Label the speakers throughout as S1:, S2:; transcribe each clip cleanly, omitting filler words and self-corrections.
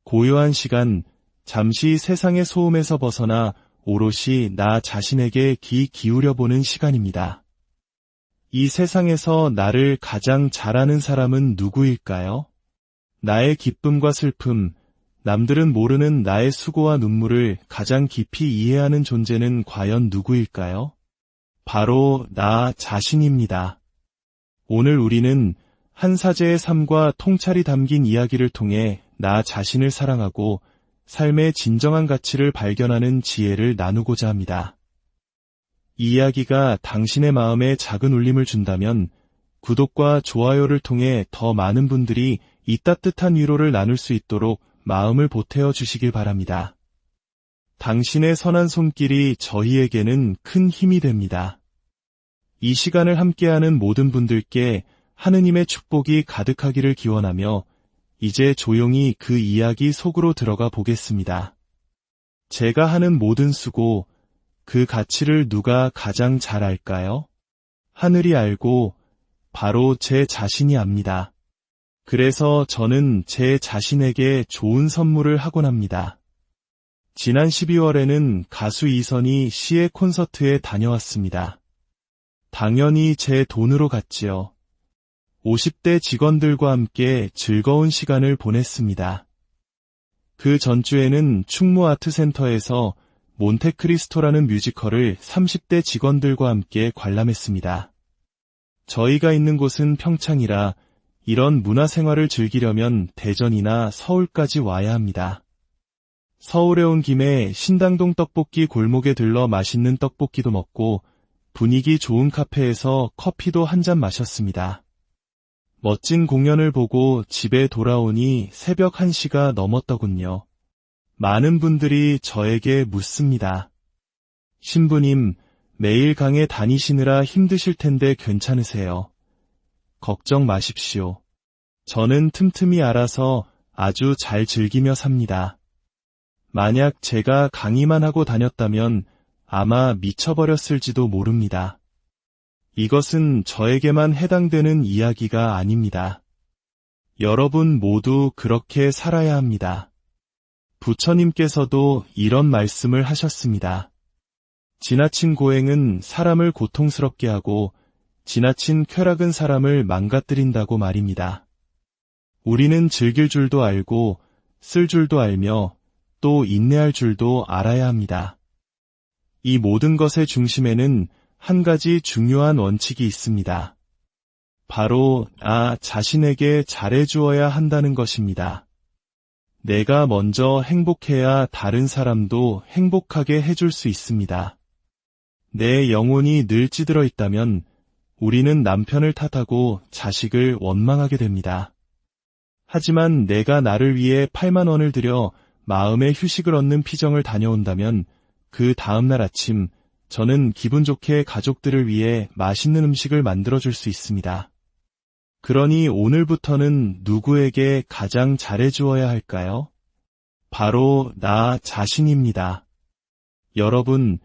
S1: 고요한 시간, 잠시 세상의 소음에서 벗어나 오롯이 나 자신에게 귀 기울여보는 시간입니다. 이 세상에서 나를 가장 잘 아는 사람은 누구일까요? 나의 기쁨과 슬픔, 남들은 모르는 나의 수고와 눈물을 가장 깊이 이해하는 존재는 과연 누구일까요? 바로 나 자신입니다. 오늘 우리는 한 사제의 삶과 통찰이 담긴 이야기를 통해 나 자신을 사랑하고 삶의 진정한 가치를 발견하는 지혜를 나누고자 합니다. 이 이야기가 당신의 마음에 작은 울림을 준다면 구독과 좋아요를 통해 더 많은 분들이 이 따뜻한 위로를 나눌 수 있도록 마음을 보태어 주시길 바랍니다. 당신의 선한 손길이 저희에게는 큰 힘이 됩니다. 이 시간을 함께하는 모든 분들께 하느님의 축복이 가득하기를 기원하며 이제 조용히 그 이야기 속으로 들어가 보겠습니다. 제가 하는 모든 수고, 그 가치를 누가 가장 잘 알까요? 하늘이 알고 바로 제 자신이 압니다. 그래서 저는 제 자신에게 좋은 선물을 하곤 합니다. 지난 12월에는 가수 이선희 씨의 콘서트에 다녀왔습니다. 당연히 제 돈으로 갔지요. 50대 직원들과 함께 즐거운 시간을 보냈습니다. 그 전주에는 충무 아트센터에서 몬테크리스토라는 뮤지컬을 30대 직원들과 함께 관람했습니다. 저희가 있는 곳은 평창이라 이런 문화생활을 즐기려면 대전이나 서울까지 와야 합니다. 서울에 온 김에 신당동 떡볶이 골목에 들러 맛있는 떡볶이도 먹고 분위기 좋은 카페에서 커피도 한 잔 마셨습니다. 멋진 공연을 보고 집에 돌아오니 새벽 1시가 넘었더군요. 많은 분들이 저에게 묻습니다. 신부님, 매일 강에 다니시느라 힘드실 텐데 괜찮으세요? 걱정 마십시오. 저는 틈틈이 알아서 아주 잘 즐기며 삽니다. 만약 제가 강의만 하고 다녔다면 아마 미쳐버렸을지도 모릅니다. 이것은 저에게만 해당되는 이야기가 아닙니다. 여러분 모두 그렇게 살아야 합니다. 부처님께서도 이런 말씀을 하셨습니다. 지나친 고행은 사람을 고통스럽게 하고 지나친 쾌락은 사람을 망가뜨린다고 말입니다. 우리는 즐길 줄도 알고 쓸 줄도 알며 또 인내할 줄도 알아야 합니다. 이 모든 것의 중심에는 한 가지 중요한 원칙이 있습니다. 바로 나 자신에게 잘해주어야 한다는 것입니다. 내가 먼저 행복해야 다른 사람도 행복하게 해줄 수 있습니다. 내 영혼이 늘 찌들어 있다면 우리는 남편을 탓하고 자식을 원망하게 됩니다. 하지만 내가 나를 위해 8만 원을 들여 마음의 휴식을 얻는 피정을 다녀온다면 그 다음날 아침 저는 기분 좋게 가족들을 위해 맛있는 음식을 만들어줄 수 있습니다. 그러니 오늘부터는 누구에게 가장 잘해주어야 할까요? 바로 나 자신입니다. 여러분,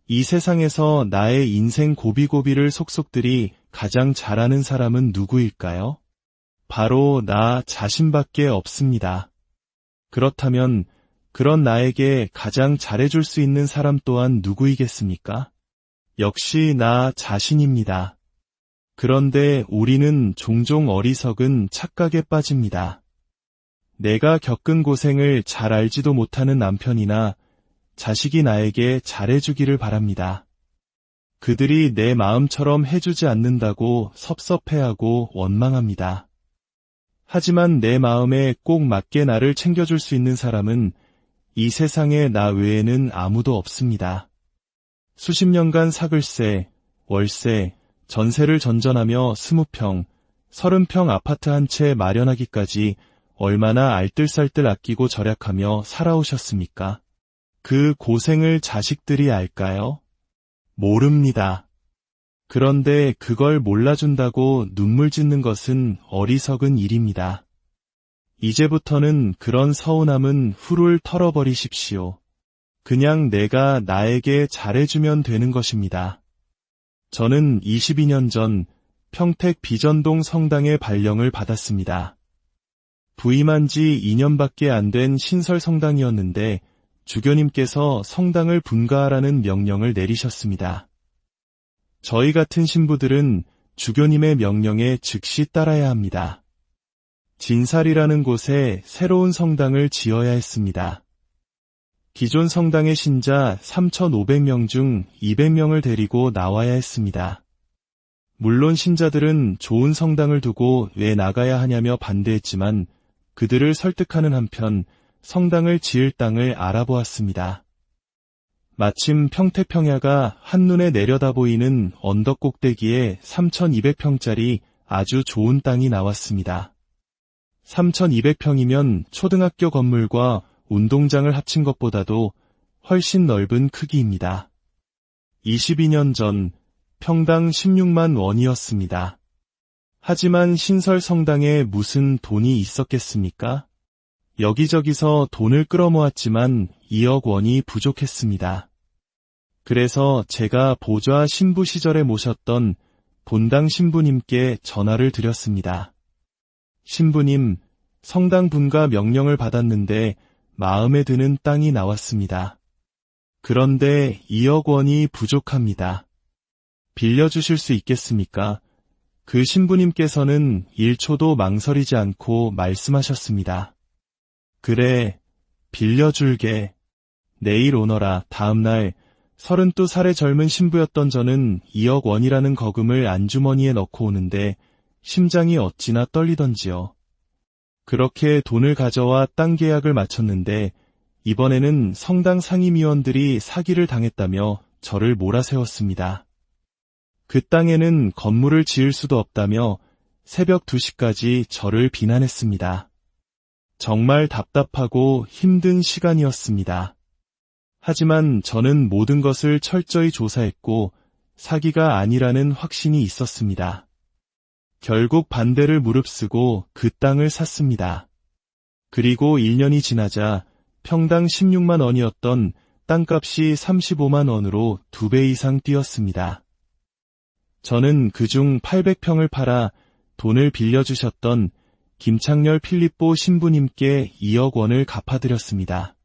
S1: 이 세상에서 나의 인생 고비고비를 속속들이 가장 잘하는 사람은 누구일까요? 바로 나 자신밖에 없습니다. 그렇다면 그런 나에게 가장 잘해줄 수 있는 사람 또한 누구이겠습니까? 역시 나 자신입니다. 그런데 우리는 종종 어리석은 착각에 빠집니다. 내가 겪은 고생을 잘 알지도 못하는 남편이나 자식이 나에게 잘해주기를 바랍니다. 그들이 내 마음처럼 해주지 않는다고 섭섭해하고 원망합니다. 하지만 내 마음에 꼭 맞게 나를 챙겨줄 수 있는 사람은 이 세상에 나 외에는 아무도 없습니다. 수십 년간 사글세, 월세, 전세를 전전하며 20평, 30평 아파트 한 채 마련하기까지 얼마나 알뜰살뜰 아끼고 절약하며 살아오셨습니까? 그 고생을 자식들이 알까요? 모릅니다. 그런데 그걸 몰라준다고 눈물 짓는 것은 어리석은 일입니다. 이제부터는 그런 서운함은 훌훌 털어버리십시오. 그냥 내가 나에게 잘해주면 되는 것입니다. 저는 22년 전 평택 비전동 성당의 발령을 받았습니다. 부임한 지 2년밖에 안 된 신설 성당이었는데 주교님께서 성당을 분가하라는 명령을 내리셨습니다. 저희 같은 신부들은 주교님의 명령에 즉시 따라야 합니다. 진살이라는 곳에 새로운 성당을 지어야 했습니다. 기존 성당의 신자 3,500명 중 200명을 데리고 나와야 했습니다. 물론 신자들은 좋은 성당을 두고 왜 나가야 하냐며 반대했지만 그들을 설득하는 한편 성당을 지을 땅을 알아보았습니다. 마침 평택평야가 한눈에 내려다 보이는 언덕 꼭대기에 3,200평짜리 아주 좋은 땅이 나왔습니다. 3,200평이면 초등학교 건물과 운동장을 합친 것보다도 훨씬 넓은 크기입니다. 22년 전 평당 16만 원이었습니다. 하지만 신설 성당에 무슨 돈이 있었겠습니까? 여기저기서 돈을 끌어모았지만 2억 원이 부족했습니다. 그래서 제가 보좌 신부 시절에 모셨던 본당 신부님께 전화를 드렸습니다. 신부님, 성당 분가 명령을 받았는데 마음에 드는 땅이 나왔습니다. 그런데 2억 원이 부족합니다. 빌려주실 수 있겠습니까? 그 신부님께서는 1초도 망설이지 않고 말씀하셨습니다. 그래, 빌려줄게. 내일 오너라. 다음날 32살의 젊은 신부였던 저는 2억 원이라는 거금을 안주머니에 넣고 오는데 심장이 어찌나 떨리던지요. 그렇게 돈을 가져와 땅 계약을 마쳤는데 이번에는 성당 상임위원들이 사기를 당했다며 저를 몰아세웠습니다. 그 땅에는 건물을 지을 수도 없다며 새벽 2시까지 저를 비난했습니다. 정말 답답하고 힘든 시간이었습니다. 하지만 저는 모든 것을 철저히 조사했고 사기가 아니라는 확신이 있었습니다. 결국 반대를 무릅쓰고 그 땅을 샀습니다. 그리고 1년이 지나자 평당 16만 원이었던 땅값이 35만 원으로 2배 이상 뛰었습니다. 저는 그중 800평을 팔아 돈을 빌려주셨던 김창렬 필립보 신부님께 2억 원을 갚아드렸습니다.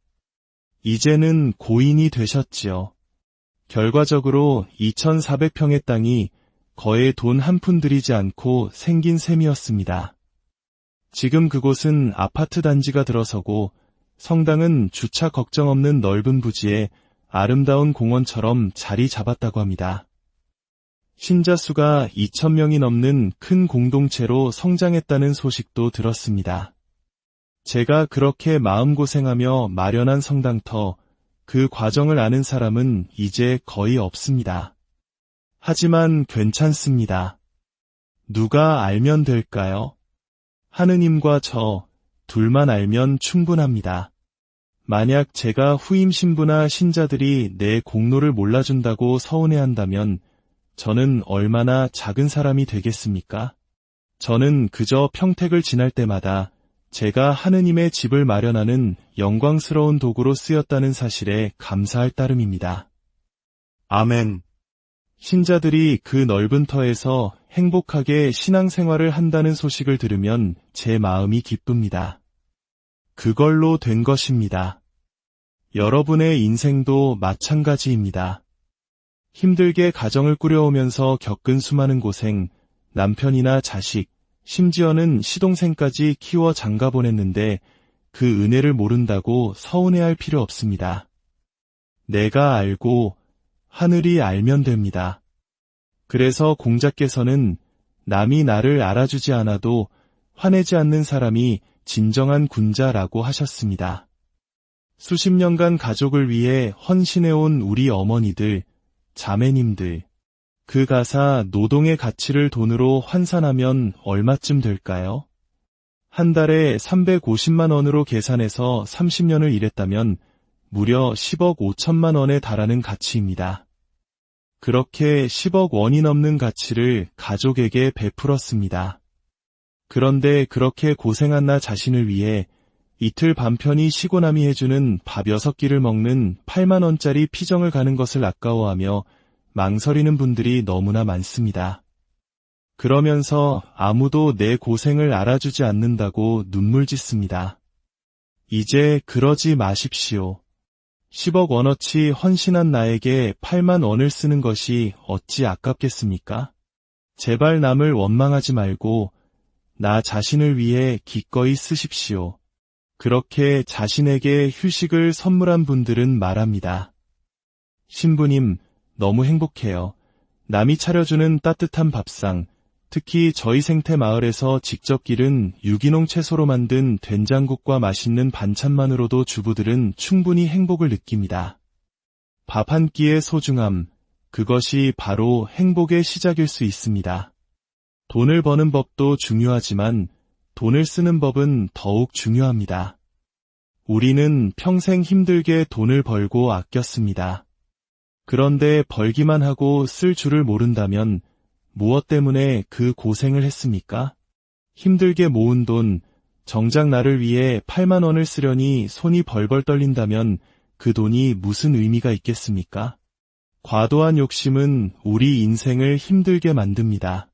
S1: 이제는 고인이 되셨지요. 결과적으로 2,400평의 땅이 거의 돈 한 푼 들이지 않고 생긴 셈이었습니다. 지금 그곳은 아파트 단지가 들어서고 성당은 주차 걱정 없는 넓은 부지에 아름다운 공원처럼 자리 잡았다고 합니다. 신자 수가 2,000명이 넘는 큰 공동체로 성장했다는 소식도 들었습니다. 제가 그렇게 마음고생하며 마련한 성당터, 그 과정을 아는 사람은 이제 거의 없습니다. 하지만 괜찮습니다. 누가 알면 될까요? 하느님과 저 둘만 알면 충분합니다. 만약 제가 후임 신부나 신자들이 내 공로를 몰라준다고 서운해한다면 저는 얼마나 작은 사람이 되겠습니까? 저는 그저 평택을 지날 때마다 제가 하느님의 집을 마련하는 영광스러운 도구로 쓰였다는 사실에 감사할 따름입니다. 아멘. 신자들이 그 넓은 터에서 행복하게 신앙생활을 한다는 소식을 들으면 제 마음이 기쁩니다. 그걸로 된 것입니다. 여러분의 인생도 마찬가지입니다. 힘들게 가정을 꾸려오면서 겪은 수많은 고생, 남편이나 자식, 심지어는 시동생까지 키워 장가보냈는데 그 은혜를 모른다고 서운해할 필요 없습니다. 내가 알고 하늘이 알면 됩니다. 그래서 공자께서는 남이 나를 알아주지 않아도 화내지 않는 사람이 진정한 군자라고 하셨습니다. 수십 년간 가족을 위해 헌신해온 우리 어머니들, 자매님들, 그 가사 노동의 가치를 돈으로 환산하면 얼마쯤 될까요? 한 달에 350만 원으로 계산해서 30년을 일했다면 무려 10억 5천만 원에 달하는 가치입니다. 그렇게 10억 원이 넘는 가치를 가족에게 베풀었습니다. 그런데 그렇게 고생한 나 자신을 위해 이틀 밤 편히 쉬고 남이 해주는 밥 6끼를 먹는 8만 원짜리 피정을 가는 것을 아까워하며 망설이는 분들이 너무나 많습니다. 그러면서 아무도 내 고생을 알아주지 않는다고 눈물 짓습니다. 이제 그러지 마십시오. 10억 원어치 헌신한 나에게 8만 원을 쓰는 것이 어찌 아깝겠습니까? 제발 남을 원망하지 말고 나 자신을 위해 기꺼이 쓰십시오. 그렇게 자신에게 휴식을 선물한 분들은 말합니다. 신부님, 너무 행복해요. 남이 차려주는 따뜻한 밥상, 특히 저희 생태 마을에서 직접 기른 유기농 채소로 만든 된장국과 맛있는 반찬만으로도 주부들은 충분히 행복을 느낍니다. 밥 한 끼의 소중함, 그것이 바로 행복의 시작일 수 있습니다. 돈을 버는 법도 중요하지만 돈을 쓰는 법은 더욱 중요합니다. 우리는 평생 힘들게 돈을 벌고 아꼈습니다. 그런데 벌기만 하고 쓸 줄을 모른다면 무엇 때문에 그 고생을 했습니까? 힘들게 모은 돈, 정작 나를 위해 8만 원을 쓰려니 손이 벌벌 떨린다면 그 돈이 무슨 의미가 있겠습니까? 과도한 욕심은 우리 인생을 힘들게 만듭니다.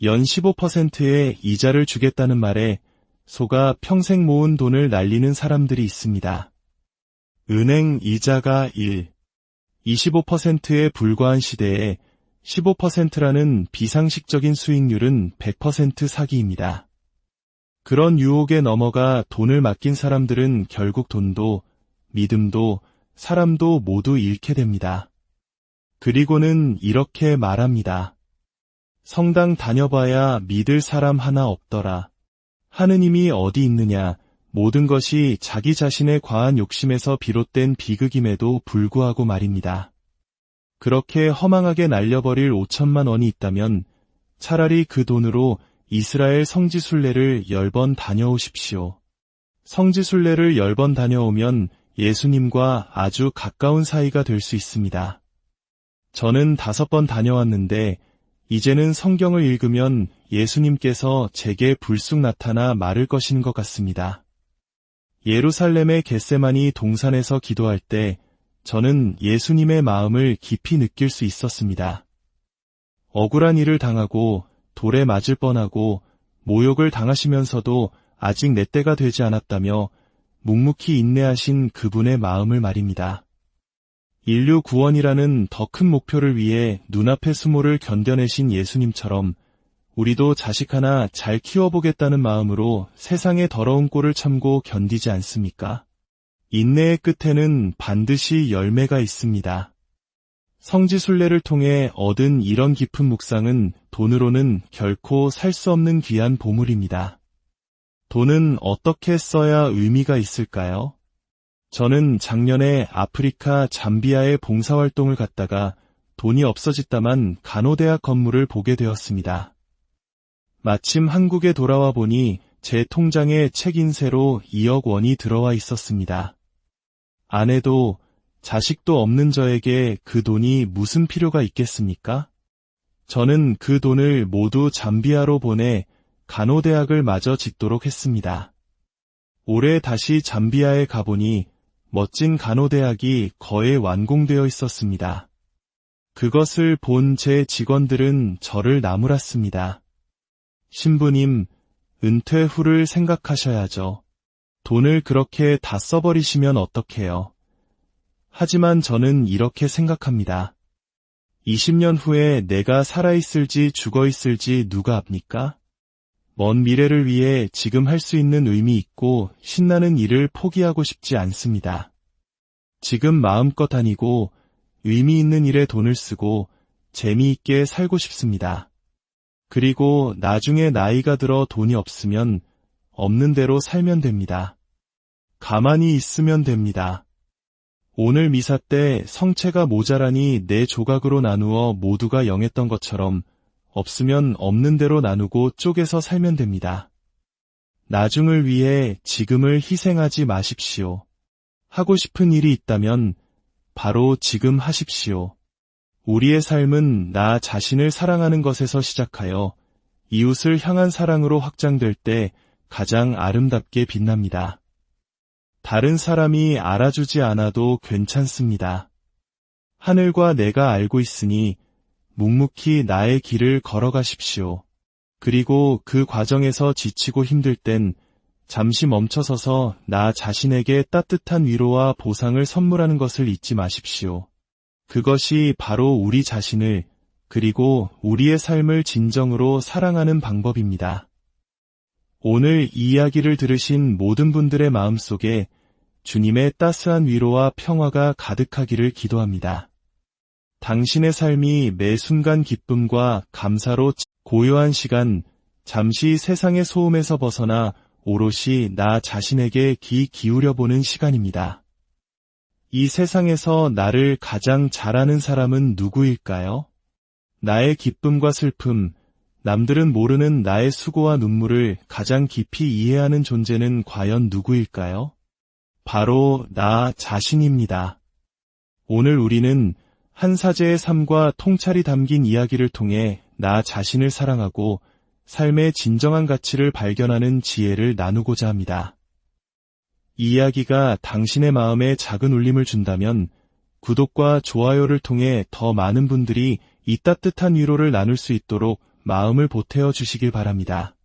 S1: 연 15%의 이자를 주겠다는 말에 속아 평생 모은 돈을 날리는 사람들이 있습니다. 은행 이자가 25%에 불과한 시대에 15%라는 비상식적인 수익률은 100% 사기입니다. 그런 유혹에 넘어가 돈을 맡긴 사람들은 결국 돈도, 믿음도, 사람도 모두 잃게 됩니다. 그리고는 이렇게 말합니다. 성당 다녀봐야 믿을 사람 하나 없더라. 하느님이 어디 있느냐, 모든 것이 자기 자신의 과한 욕심에서 비롯된 비극임에도 불구하고 말입니다. 그렇게 허망하게 날려버릴 5천만 원이 있다면 차라리 그 돈으로 이스라엘 성지순례를 10번 다녀오십시오. 성지순례를 10번 다녀오면 예수님과 아주 가까운 사이가 될 수 있습니다. 저는 5번 다녀왔는데 이제는 성경을 읽으면 예수님께서 제게 불쑥 나타나 말을 거시는 것 같습니다. 예루살렘의 겟세마니 동산에서 기도할 때 저는 예수님의 마음을 깊이 느낄 수 있었습니다. 억울한 일을 당하고 돌에 맞을 뻔하고 모욕을 당하시면서도 아직 내 때가 되지 않았다며 묵묵히 인내하신 그분의 마음을 말입니다. 인류 구원이라는 더 큰 목표를 위해 눈앞의 수모를 견뎌내신 예수님처럼 우리도 자식 하나 잘 키워보겠다는 마음으로 세상의 더러운 꼴을 참고 견디지 않습니까? 인내의 끝에는 반드시 열매가 있습니다. 성지순례를 통해 얻은 이런 깊은 묵상은 돈으로는 결코 살 수 없는 귀한 보물입니다. 돈은 어떻게 써야 의미가 있을까요? 저는 작년에 아프리카 잠비아에 봉사활동을 갔다가 돈이 없어졌다만 간호대학 건물을 보게 되었습니다. 마침 한국에 돌아와 보니 제 통장에 책인세로 2억 원이 들어와 있었습니다. 아내도 자식도 없는 저에게 그 돈이 무슨 필요가 있겠습니까? 저는 그 돈을 모두 잠비아로 보내 간호대학을 마저 짓도록 했습니다. 올해 다시 잠비아에 가보니 멋진 간호대학이 거의 완공되어 있었습니다. 그것을 본 제 직원들은 저를 나무랐습니다. 신부님, 은퇴 후를 생각하셔야죠. 돈을 그렇게 다 써버리시면 어떡해요. 하지만 저는 이렇게 생각합니다. 20년 후에 내가 살아있을지 죽어있을지 누가 압니까? 먼 미래를 위해 지금 할 수 있는 의미 있고 신나는 일을 포기하고 싶지 않습니다. 지금 마음껏 다니고 의미 있는 일에 돈을 쓰고 재미있게 살고 싶습니다. 그리고 나중에 나이가 들어 돈이 없으면 없는 대로 살면 됩니다. 가만히 있으면 됩니다. 오늘 미사 때 성체가 모자라니 네 조각으로 나누어 모두가 영했던 것처럼 없으면 없는 대로 나누고 쪼개서 살면 됩니다. 나중을 위해 지금을 희생하지 마십시오. 하고 싶은 일이 있다면 바로 지금 하십시오. 우리의 삶은 나 자신을 사랑하는 것에서 시작하여 이웃을 향한 사랑으로 확장될 때 가장 아름답게 빛납니다. 다른 사람이 알아주지 않아도 괜찮습니다. 하늘과 내가 알고 있으니 묵묵히 나의 길을 걸어가십시오. 그리고 그 과정에서 지치고 힘들 땐 잠시 멈춰서서 나 자신에게 따뜻한 위로와 보상을 선물하는 것을 잊지 마십시오. 그것이 바로 우리 자신을 그리고 우리의 삶을 진정으로 사랑하는 방법입니다. 오늘 이 이야기를 들으신 모든 분들의 마음속에 주님의 따스한 위로와 평화가 가득하기를 기도합니다. 당신의 삶이 매 순간 기쁨과 감사로 고요한 시간, 잠시 세상의 소음에서 벗어나 오롯이 나 자신에게 귀 기울여보는 시간입니다. 이 세상에서 나를 가장 잘 아는 사람은 누구일까요? 나의 기쁨과 슬픔, 남들은 모르는 나의 수고와 눈물을 가장 깊이 이해하는 존재는 과연 누구일까요? 바로 나 자신입니다. 오늘 우리는 한 사제의 삶과 통찰이 담긴 이야기를 통해 나 자신을 사랑하고 삶의 진정한 가치를 발견하는 지혜를 나누고자 합니다. 이 이야기가 당신의 마음에 작은 울림을 준다면 구독과 좋아요를 통해 더 많은 분들이 이 따뜻한 위로를 나눌 수 있도록 마음을 보태어 주시길 바랍니다.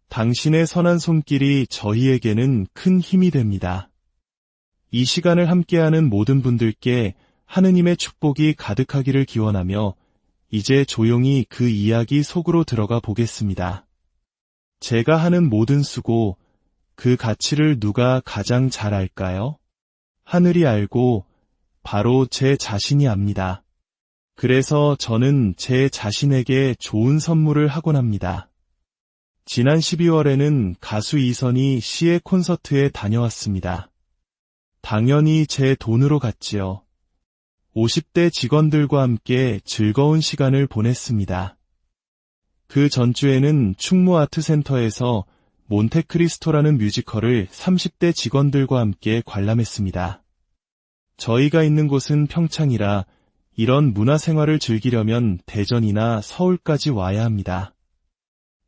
S1: 당신의 선한 손길이 저희에게는 큰 힘이 됩니다. 이 시간을 함께하는 모든 분들께 하느님의 축복이 가득하기를 기원하며 이제 조용히 그 이야기 속으로 들어가 보겠습니다. 제가 하는 모든 수고, 그 가치를 누가 가장 잘 알까요? 하늘이 알고 바로 제 자신이 압니다. 그래서 저는 제 자신에게 좋은 선물을 하곤 합니다. 지난 12월에는 가수 이선희 씨의 콘서트에 다녀왔습니다. 당연히 제 돈으로 갔지요. 50대 직원들과 함께 즐거운 시간을 보냈습니다. 그 전주에는 충무 아트센터에서 몬테크리스토라는 뮤지컬을 30대 직원들과 함께 관람했습니다. 저희가 있는 곳은 평창이라 이런 문화생활을 즐기려면 대전이나 서울까지 와야 합니다.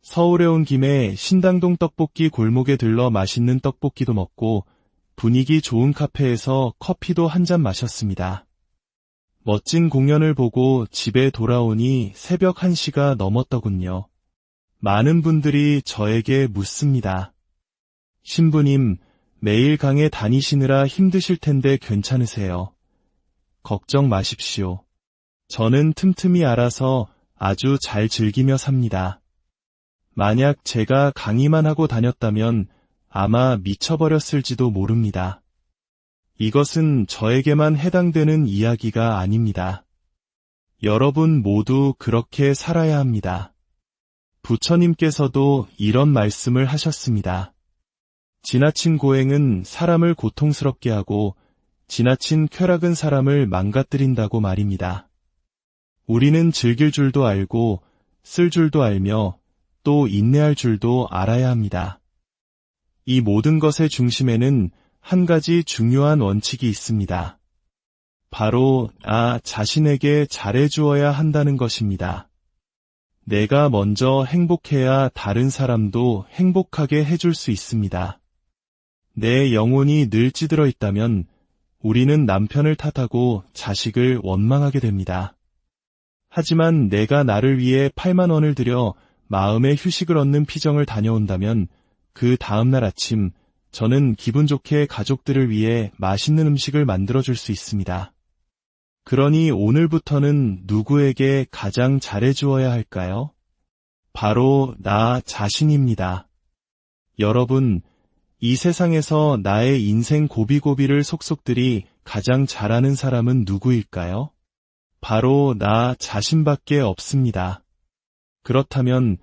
S1: 서울에 온 김에 신당동 떡볶이 골목에 들러 맛있는 떡볶이도 먹고 분위기 좋은 카페에서 커피도 한 잔 마셨습니다. 멋진 공연을 보고 집에 돌아오니 새벽 1시가 넘었더군요. 많은 분들이 저에게 묻습니다. 신부님, 매일 강에 다니시느라 힘드실 텐데 괜찮으세요? 걱정 마십시오. 저는 틈틈이 알아서 아주 잘 즐기며 삽니다. 만약 제가 강의만 하고 다녔다면 아마 미쳐버렸을지도 모릅니다. 이것은 저에게만 해당되는 이야기가 아닙니다. 여러분 모두 그렇게 살아야 합니다. 부처님께서도 이런 말씀을 하셨습니다. 지나친 고행은 사람을 고통스럽게 하고 지나친 쾌락은 사람을 망가뜨린다고 말입니다. 우리는 즐길 줄도 알고 쓸 줄도 알며 또 인내할 줄도 알아야 합니다. 이 모든 것의 중심에는 한 가지 중요한 원칙이 있습니다. 바로 나 자신에게 잘해주어야 한다는 것입니다. 내가 먼저 행복해야 다른 사람도 행복하게 해줄 수 있습니다. 내 영혼이 늘 찌들어 있다면 우리는 남편을 탓하고 자식을 원망하게 됩니다. 하지만 내가 나를 위해 8만 원을 들여 마음의 휴식을 얻는 피정을 다녀온다면 그 다음날 아침 저는 기분 좋게 가족들을 위해 맛있는 음식을 만들어줄 수 있습니다. 그러니 오늘부터는 누구에게 가장 잘해주어야 할까요? 바로 나 자신입니다. 여러분, 이 세상에서 나의 인생 고비고비를 속속들이 가장 잘하는 사람은 누구일까요? 바로 나 자신밖에 없습니다. 그렇다면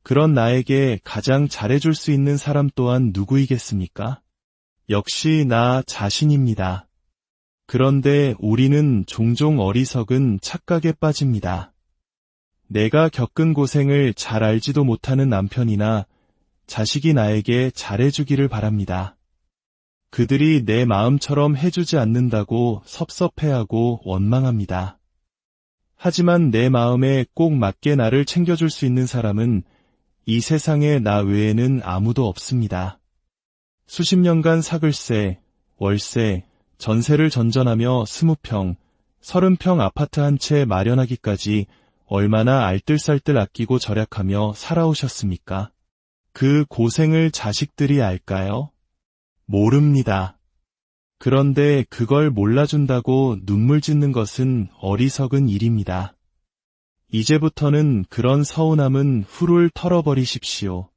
S1: 그런 나에게 가장 잘해줄 수 있는 사람 또한 누구이겠습니까? 역시 나 자신입니다. 그런데 우리는 종종 어리석은 착각에 빠집니다. 내가 겪은 고생을 잘 알지도 못하는 남편이나 자식이 나에게 잘해주기를 바랍니다. 그들이 내 마음처럼 해주지 않는다고 섭섭해하고 원망합니다. 하지만 내 마음에 꼭 맞게 나를 챙겨줄 수 있는 사람은 이 세상에 나 외에는 아무도 없습니다. 수십 년간 사글세, 월세, 전세를 전전하며 20평, 30평 아파트 한 채 마련하기까지 얼마나 알뜰살뜰 아끼고 절약하며 살아오셨습니까? 그 고생을 자식들이 알까요? 모릅니다. 그런데 그걸 몰라준다고 눈물 짓는 것은 어리석은 일입니다. 이제부터는 그런 서운함은 훌훌 털어버리십시오.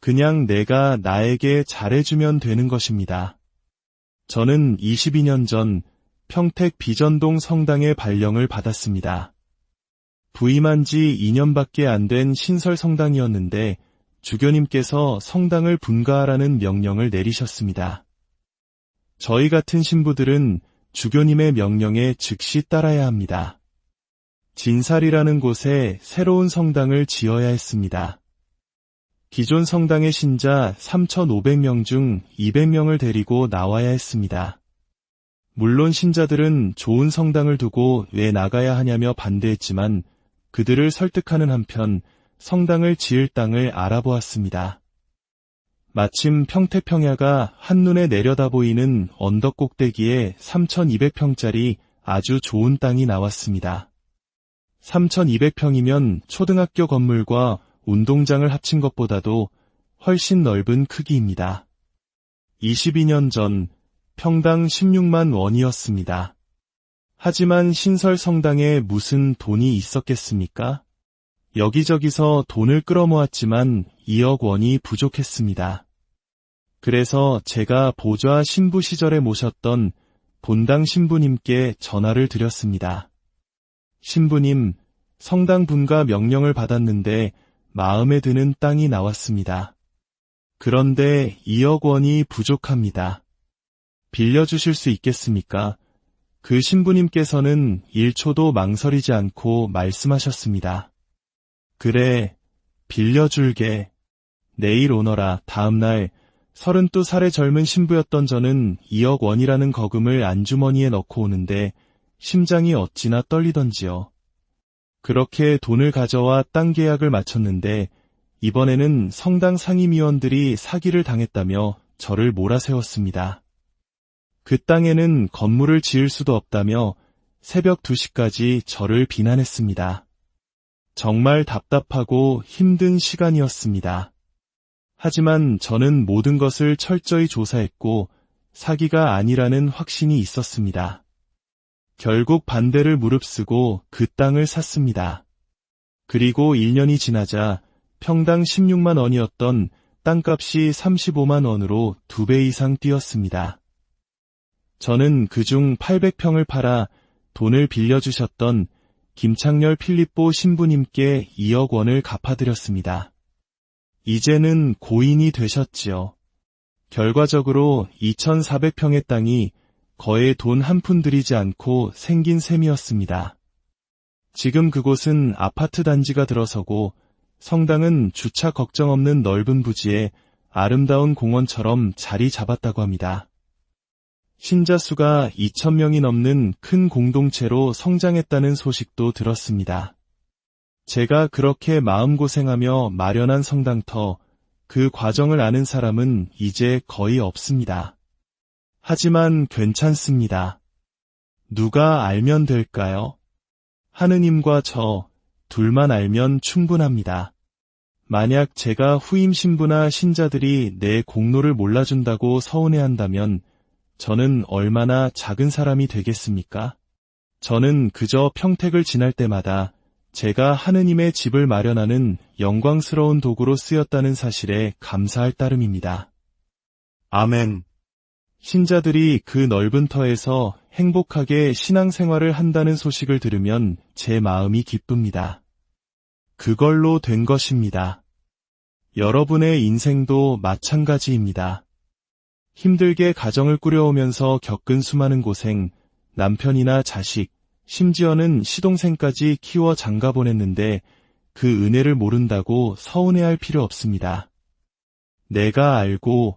S1: 그냥 내가 나에게 잘해주면 되는 것입니다. 저는 22년 전 평택 비전동 성당의 발령을 받았습니다. 부임한 지 2년밖에 안 된 신설 성당이었는데 주교님께서 성당을 분가하라는 명령을 내리셨습니다. 저희 같은 신부들은 주교님의 명령에 즉시 따라야 합니다. 진살이라는 곳에 새로운 성당을 지어야 했습니다. 기존 성당의 신자 3,500명 중 200명을 데리고 나와야 했습니다. 물론 신자들은 좋은 성당을 두고 왜 나가야 하냐며 반대했지만 그들을 설득하는 한편 성당을 지을 땅을 알아보았습니다. 마침 평택평야가 한눈에 내려다 보이는 언덕 꼭대기에 3,200평짜리 아주 좋은 땅이 나왔습니다. 3,200평이면 초등학교 건물과 운동장을 합친 것보다도 훨씬 넓은 크기입니다. 22년 전 평당 16만 원이었습니다. 하지만 신설 성당에 무슨 돈이 있었겠습니까? 여기저기서 돈을 끌어모았지만 2억 원이 부족했습니다. 그래서 제가 보좌 신부 시절에 모셨던 본당 신부님께 전화를 드렸습니다. 신부님, 성당 분가 명령을 받았는데 마음에 드는 땅이 나왔습니다. 그런데 2억 원이 부족합니다. 빌려주실 수 있겠습니까? 그 신부님께서는 1초도 망설이지 않고 말씀하셨습니다. 그래, 빌려줄게. 내일 오너라. 다음날 32살의 젊은 신부였던 저는 2억 원이라는 거금을 안주머니에 넣고 오는데 심장이 어찌나 떨리던지요. 그렇게 돈을 가져와 땅 계약을 마쳤는데 이번에는 성당 상임위원들이 사기를 당했다며 저를 몰아세웠습니다. 그 땅에는 건물을 지을 수도 없다며 새벽 2시까지 저를 비난했습니다. 정말 답답하고 힘든 시간이었습니다. 하지만 저는 모든 것을 철저히 조사했고 사기가 아니라는 확신이 있었습니다. 결국 반대를 무릅쓰고 그 땅을 샀습니다. 그리고 1년이 지나자 평당 16만 원이었던 땅값이 35만 원으로 2배 이상 뛰었습니다. 저는 그중 800평을 팔아 돈을 빌려주셨던 김창렬 필립보 신부님께 2억 원을 갚아드렸습니다. 이제는 고인이 되셨지요. 결과적으로 2,400평의 땅이 거의 돈 한 푼 들이지 않고 생긴 셈이었습니다. 지금 그곳은 아파트 단지가 들어서고 성당은 주차 걱정 없는 넓은 부지에 아름다운 공원처럼 자리 잡았다고 합니다. 신자 수가 2,000명이 넘는 큰 공동체로 성장했다는 소식도 들었습니다. 제가 그렇게 마음고생하며 마련한 성당터, 그 과정을 아는 사람은 이제 거의 없습니다. 하지만 괜찮습니다. 누가 알면 될까요? 하느님과 저 둘만 알면 충분합니다. 만약 제가 후임 신부나 신자들이 내 공로를 몰라준다고 서운해한다면 저는 얼마나 작은 사람이 되겠습니까? 저는 그저 평택을 지날 때마다 제가 하느님의 집을 마련하는 영광스러운 도구로 쓰였다는 사실에 감사할 따름입니다. 아멘. 신자들이 그 넓은 터에서 행복하게 신앙생활을 한다는 소식을 들으면 제 마음이 기쁩니다. 그걸로 된 것입니다. 여러분의 인생도 마찬가지입니다. 힘들게 가정을 꾸려오면서 겪은 수많은 고생, 남편이나 자식, 심지어는 시동생까지 키워 장가보냈는데 그 은혜를 모른다고 서운해할 필요 없습니다. 내가 알고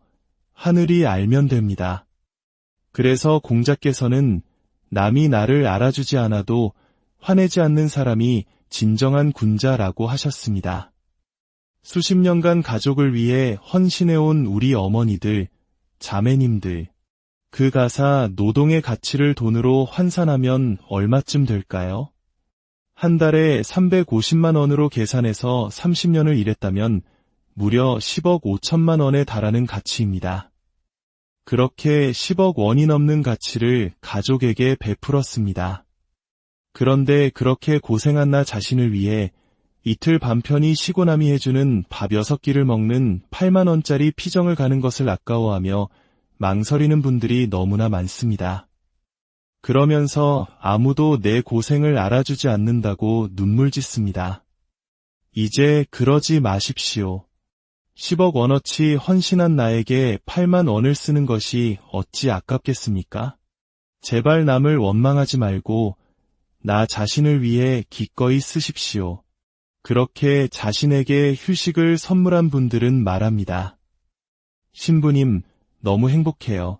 S1: 하늘이 알면 됩니다. 그래서 공자께서는 남이 나를 알아주지 않아도 화내지 않는 사람이 진정한 군자라고 하셨습니다. 수십 년간 가족을 위해 헌신해온 우리 어머니들, 자매님들, 그 가사 노동의 가치를 돈으로 환산하면 얼마쯤 될까요? 한 달에 350만 원으로 계산해서 30년을 일했다면 무려 10억 5천만 원에 달하는 가치입니다. 그렇게 10억 원이 넘는 가치를 가족에게 베풀었습니다. 그런데 그렇게 고생한 나 자신을 위해 이틀 밤 편히 쉬고 남이 해주는 밥 6끼를 먹는 8만 원짜리 피정을 가는 것을 아까워하며 망설이는 분들이 너무나 많습니다. 그러면서 아무도 내 고생을 알아주지 않는다고 눈물 짓습니다. 이제 그러지 마십시오. 10억 원어치 헌신한 나에게 8만 원을 쓰는 것이 어찌 아깝겠습니까? 제발 남을 원망하지 말고 나 자신을 위해 기꺼이 쓰십시오. 그렇게 자신에게 휴식을 선물한 분들은 말합니다. 신부님, 너무 행복해요.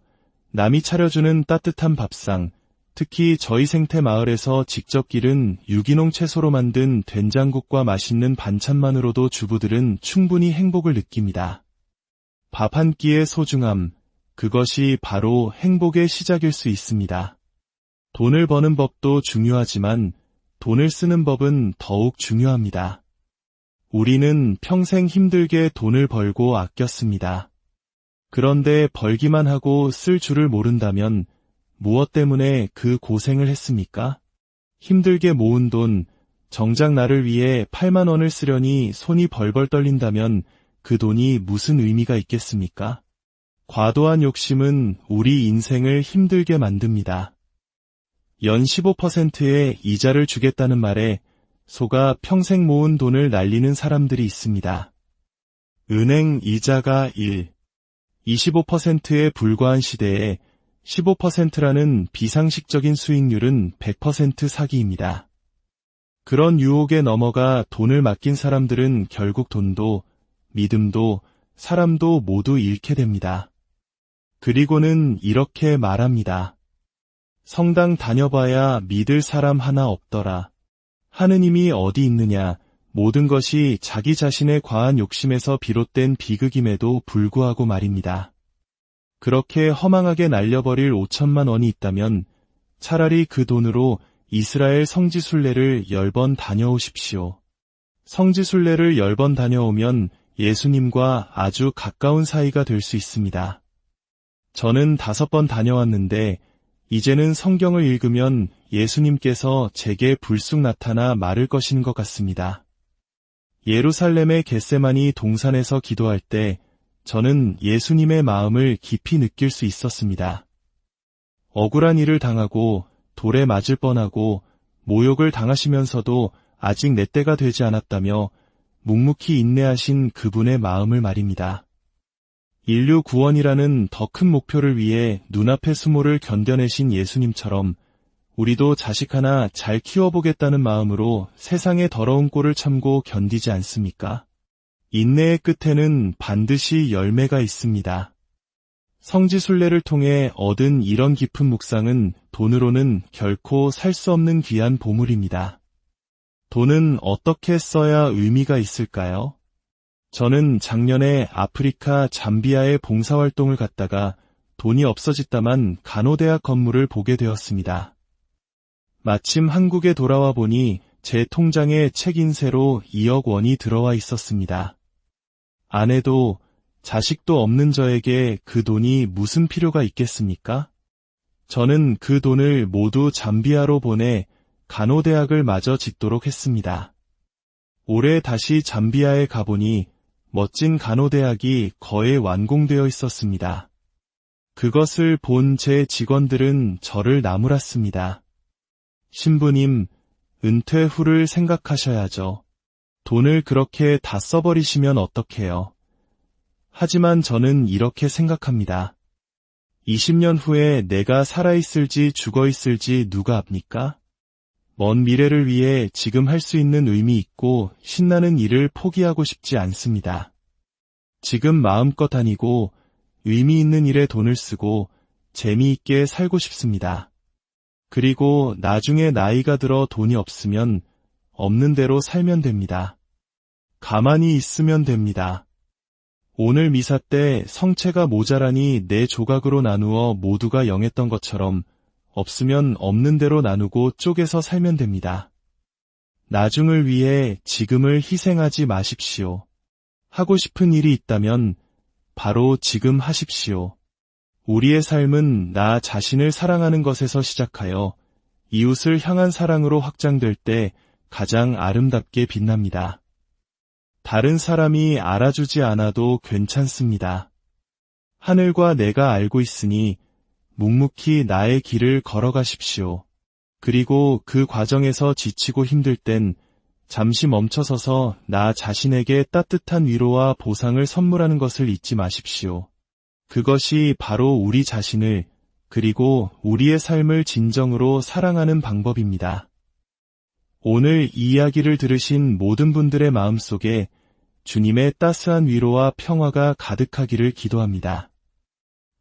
S1: 남이 차려주는 따뜻한 밥상, 특히 저희 생태 마을에서 직접 기른 유기농 채소로 만든 된장국과 맛있는 반찬만으로도 주부들은 충분히 행복을 느낍니다. 밥 한 끼의 소중함, 그것이 바로 행복의 시작일 수 있습니다. 돈을 버는 법도 중요하지만 돈을 쓰는 법은 더욱 중요합니다. 우리는 평생 힘들게 돈을 벌고 아꼈습니다. 그런데 벌기만 하고 쓸 줄을 모른다면 무엇 때문에 그 고생을 했습니까? 힘들게 모은 돈, 정작 나를 위해 8만 원을 쓰려니 손이 벌벌 떨린다면 그 돈이 무슨 의미가 있겠습니까? 과도한 욕심은 우리 인생을 힘들게 만듭니다. 연 15%의 이자를 주겠다는 말에 속아 평생 모은 돈을 날리는 사람들이 있습니다. 은행 이자가 25%에 불과한 시대에 15%라는 비상식적인 수익률은 100% 사기입니다. 그런 유혹에 넘어가 돈을 맡긴 사람들은 결국 돈도, 믿음도, 사람도 모두 잃게 됩니다. 그리고는 이렇게 말합니다. 성당 다녀봐야 믿을 사람 하나 없더라. 하느님이 어디 있느냐, 모든 것이 자기 자신의 과한 욕심에서 비롯된 비극임에도 불구하고 말입니다. 그렇게 허망하게 날려버릴 5천만 원이 있다면 차라리 그 돈으로 이스라엘 성지순례를 10번 다녀오십시오. 성지순례를 10번 다녀오면 예수님과 아주 가까운 사이가 될 수 있습니다. 저는 5번 다녀왔는데 이제는 성경을 읽으면 예수님께서 제게 불쑥 나타나 말을 거시는 것 같습니다. 예루살렘의 겟세마니 동산에서 기도할 때 저는 예수님의 마음을 깊이 느낄 수 있었습니다. 억울한 일을 당하고 돌에 맞을 뻔하고 모욕을 당하시면서도 아직 내 때가 되지 않았다며 묵묵히 인내하신 그분의 마음을 말입니다. 인류 구원이라는 더 큰 목표를 위해 눈앞의 수모를 견뎌내신 예수님처럼 우리도 자식 하나 잘 키워보겠다는 마음으로 세상의 더러운 꼴을 참고 견디지 않습니까? 인내의 끝에는 반드시 열매가 있습니다. 성지순례를 통해 얻은 이런 깊은 묵상은 돈으로는 결코 살 수 없는 귀한 보물입니다. 돈은 어떻게 써야 의미가 있을까요? 저는 작년에 아프리카 잠비아에 봉사활동을 갔다가 돈이 없어졌다만 간호대학 건물을 보게 되었습니다. 마침 한국에 돌아와 보니 제 통장에 책인세로 2억 원이 들어와 있었습니다. 아내도 자식도 없는 저에게 그 돈이 무슨 필요가 있겠습니까? 저는 그 돈을 모두 잠비아로 보내 간호대학을 마저 짓도록 했습니다. 올해 다시 잠비아에 가보니 멋진 간호대학이 거의 완공되어 있었습니다. 그것을 본 제 직원들은 저를 나무랐습니다. 신부님, 은퇴 후를 생각하셔야죠. 돈을 그렇게 다 써버리시면 어떡해요. 하지만 저는 이렇게 생각합니다. 20년 후에 내가 살아있을지 죽어있을지 누가 압니까? 먼 미래를 위해 지금 할 수 있는 의미 있고 신나는 일을 포기하고 싶지 않습니다. 지금 마음껏 다니고 의미 있는 일에 돈을 쓰고 재미있게 살고 싶습니다. 그리고 나중에 나이가 들어 돈이 없으면 없는 대로 살면 됩니다. 가만히 있으면 됩니다. 오늘 미사 때 성체가 모자라니 네 조각으로 나누어 모두가 영했던 것처럼 없으면 없는 대로 나누고 쪼개서 살면 됩니다. 나중을 위해 지금을 희생하지 마십시오. 하고 싶은 일이 있다면 바로 지금 하십시오. 우리의 삶은 나 자신을 사랑하는 것에서 시작하여 이웃을 향한 사랑으로 확장될 때 가장 아름답게 빛납니다. 다른 사람이 알아주지 않아도 괜찮습니다. 하늘과 내가 알고 있으니 묵묵히 나의 길을 걸어가십시오. 그리고 그 과정에서 지치고 힘들 땐 잠시 멈춰서서 나 자신에게 따뜻한 위로와 보상을 선물하는 것을 잊지 마십시오. 그것이 바로 우리 자신을 그리고 우리의 삶을 진정으로 사랑하는 방법입니다. 오늘 이 이야기를 들으신 모든 분들의 마음속에 주님의 따스한 위로와 평화가 가득하기를 기도합니다.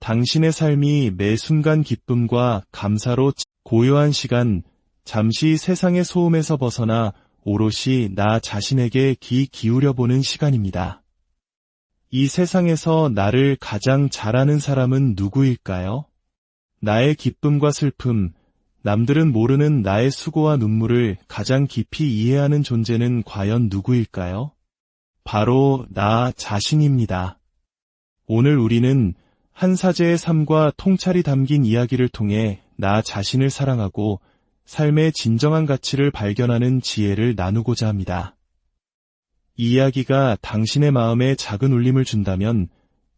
S1: 당신의 삶이 매 순간 기쁨과 감사로 고요한 시간, 잠시 세상의 소음에서 벗어나 오롯이 나 자신에게 귀 기울여보는 시간입니다. 이 세상에서 나를 가장 잘 아는 사람은 누구일까요? 나의 기쁨과 슬픔, 남들은 모르는 나의 수고와 눈물을 가장 깊이 이해하는 존재는 과연 누구일까요? 바로 나 자신입니다. 오늘 우리는 한 사제의 삶과 통찰이 담긴 이야기를 통해 나 자신을 사랑하고 삶의 진정한 가치를 발견하는 지혜를 나누고자 합니다. 이 이야기가 당신의 마음에 작은 울림을 준다면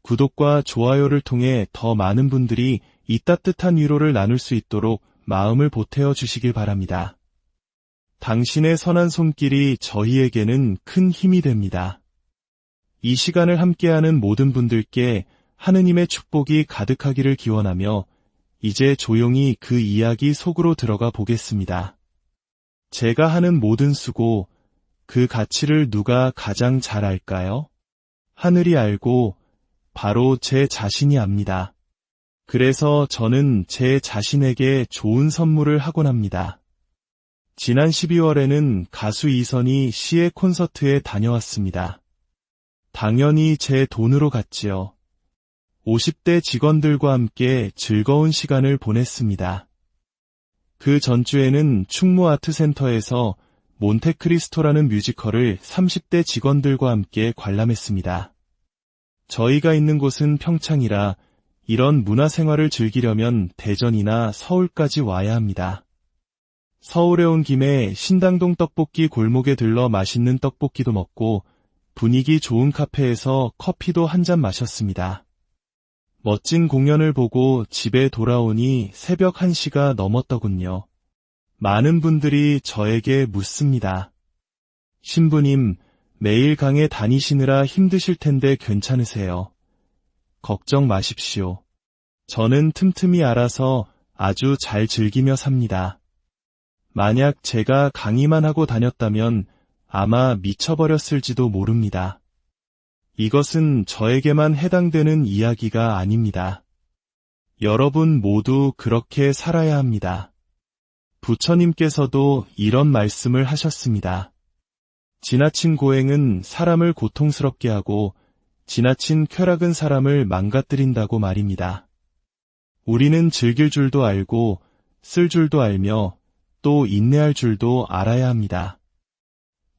S1: 구독과 좋아요를 통해 더 많은 분들이 이 따뜻한 위로를 나눌 수 있도록 마음을 보태어 주시길 바랍니다. 당신의 선한 손길이 저희에게는 큰 힘이 됩니다. 이 시간을 함께하는 모든 분들께 하느님의 축복이 가득하기를 기원하며 이제 조용히 그 이야기 속으로 들어가 보겠습니다. 제가 하는 모든 수고, 그 가치를 누가 가장 잘 알까요? 하늘이 알고 바로 제 자신이 압니다. 그래서 저는 제 자신에게 좋은 선물을 하곤 합니다. 지난 12월에는 가수 이선희 씨의 콘서트에 다녀왔습니다. 당연히 제 돈으로 갔지요. 50대 직원들과 함께 즐거운 시간을 보냈습니다. 그 전주에는 충무아트센터에서 몬테크리스토라는 뮤지컬을 30대 직원들과 함께 관람했습니다. 저희가 있는 곳은 평창이라 이런 문화생활을 즐기려면 대전이나 서울까지 와야 합니다. 서울에 온 김에 신당동 떡볶이 골목에 들러 맛있는 떡볶이도 먹고 분위기 좋은 카페에서 커피도 한 잔 마셨습니다. 멋진 공연을 보고 집에 돌아오니 새벽 1시가 넘었더군요. 많은 분들이 저에게 묻습니다. 신부님, 매일 강에 다니시느라 힘드실 텐데 괜찮으세요? 걱정 마십시오. 저는 틈틈이 알아서 아주 잘 즐기며 삽니다. 만약 제가 강의만 하고 다녔다면 아마 미쳐버렸을지도 모릅니다. 이것은 저에게만 해당되는 이야기가 아닙니다. 여러분 모두 그렇게 살아야 합니다. 부처님께서도 이런 말씀을 하셨습니다. 지나친 고행은 사람을 고통스럽게 하고 지나친 쾌락은 사람을 망가뜨린다고 말입니다. 우리는 즐길 줄도 알고 쓸 줄도 알며 또 인내할 줄도 알아야 합니다.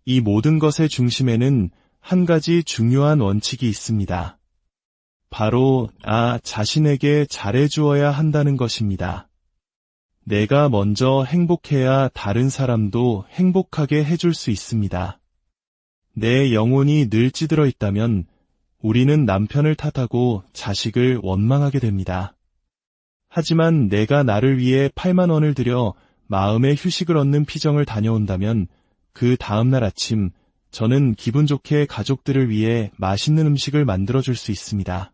S1: 이 모든 것의 중심에는 한 가지 중요한 원칙이 있습니다. 바로 나 자신에게 잘해주어야 한다는 것입니다. 내가 먼저 행복해야 다른 사람도 행복하게 해줄 수 있습니다. 내 영혼이 늘 찌들어 있다면 우리는 남편을 탓하고 자식을 원망하게 됩니다. 하지만 내가 나를 위해 8만 원을 들여 마음의 휴식을 얻는 피정을 다녀온다면 그 다음날 아침 저는 기분 좋게 가족들을 위해 맛있는 음식을 만들어줄 수 있습니다.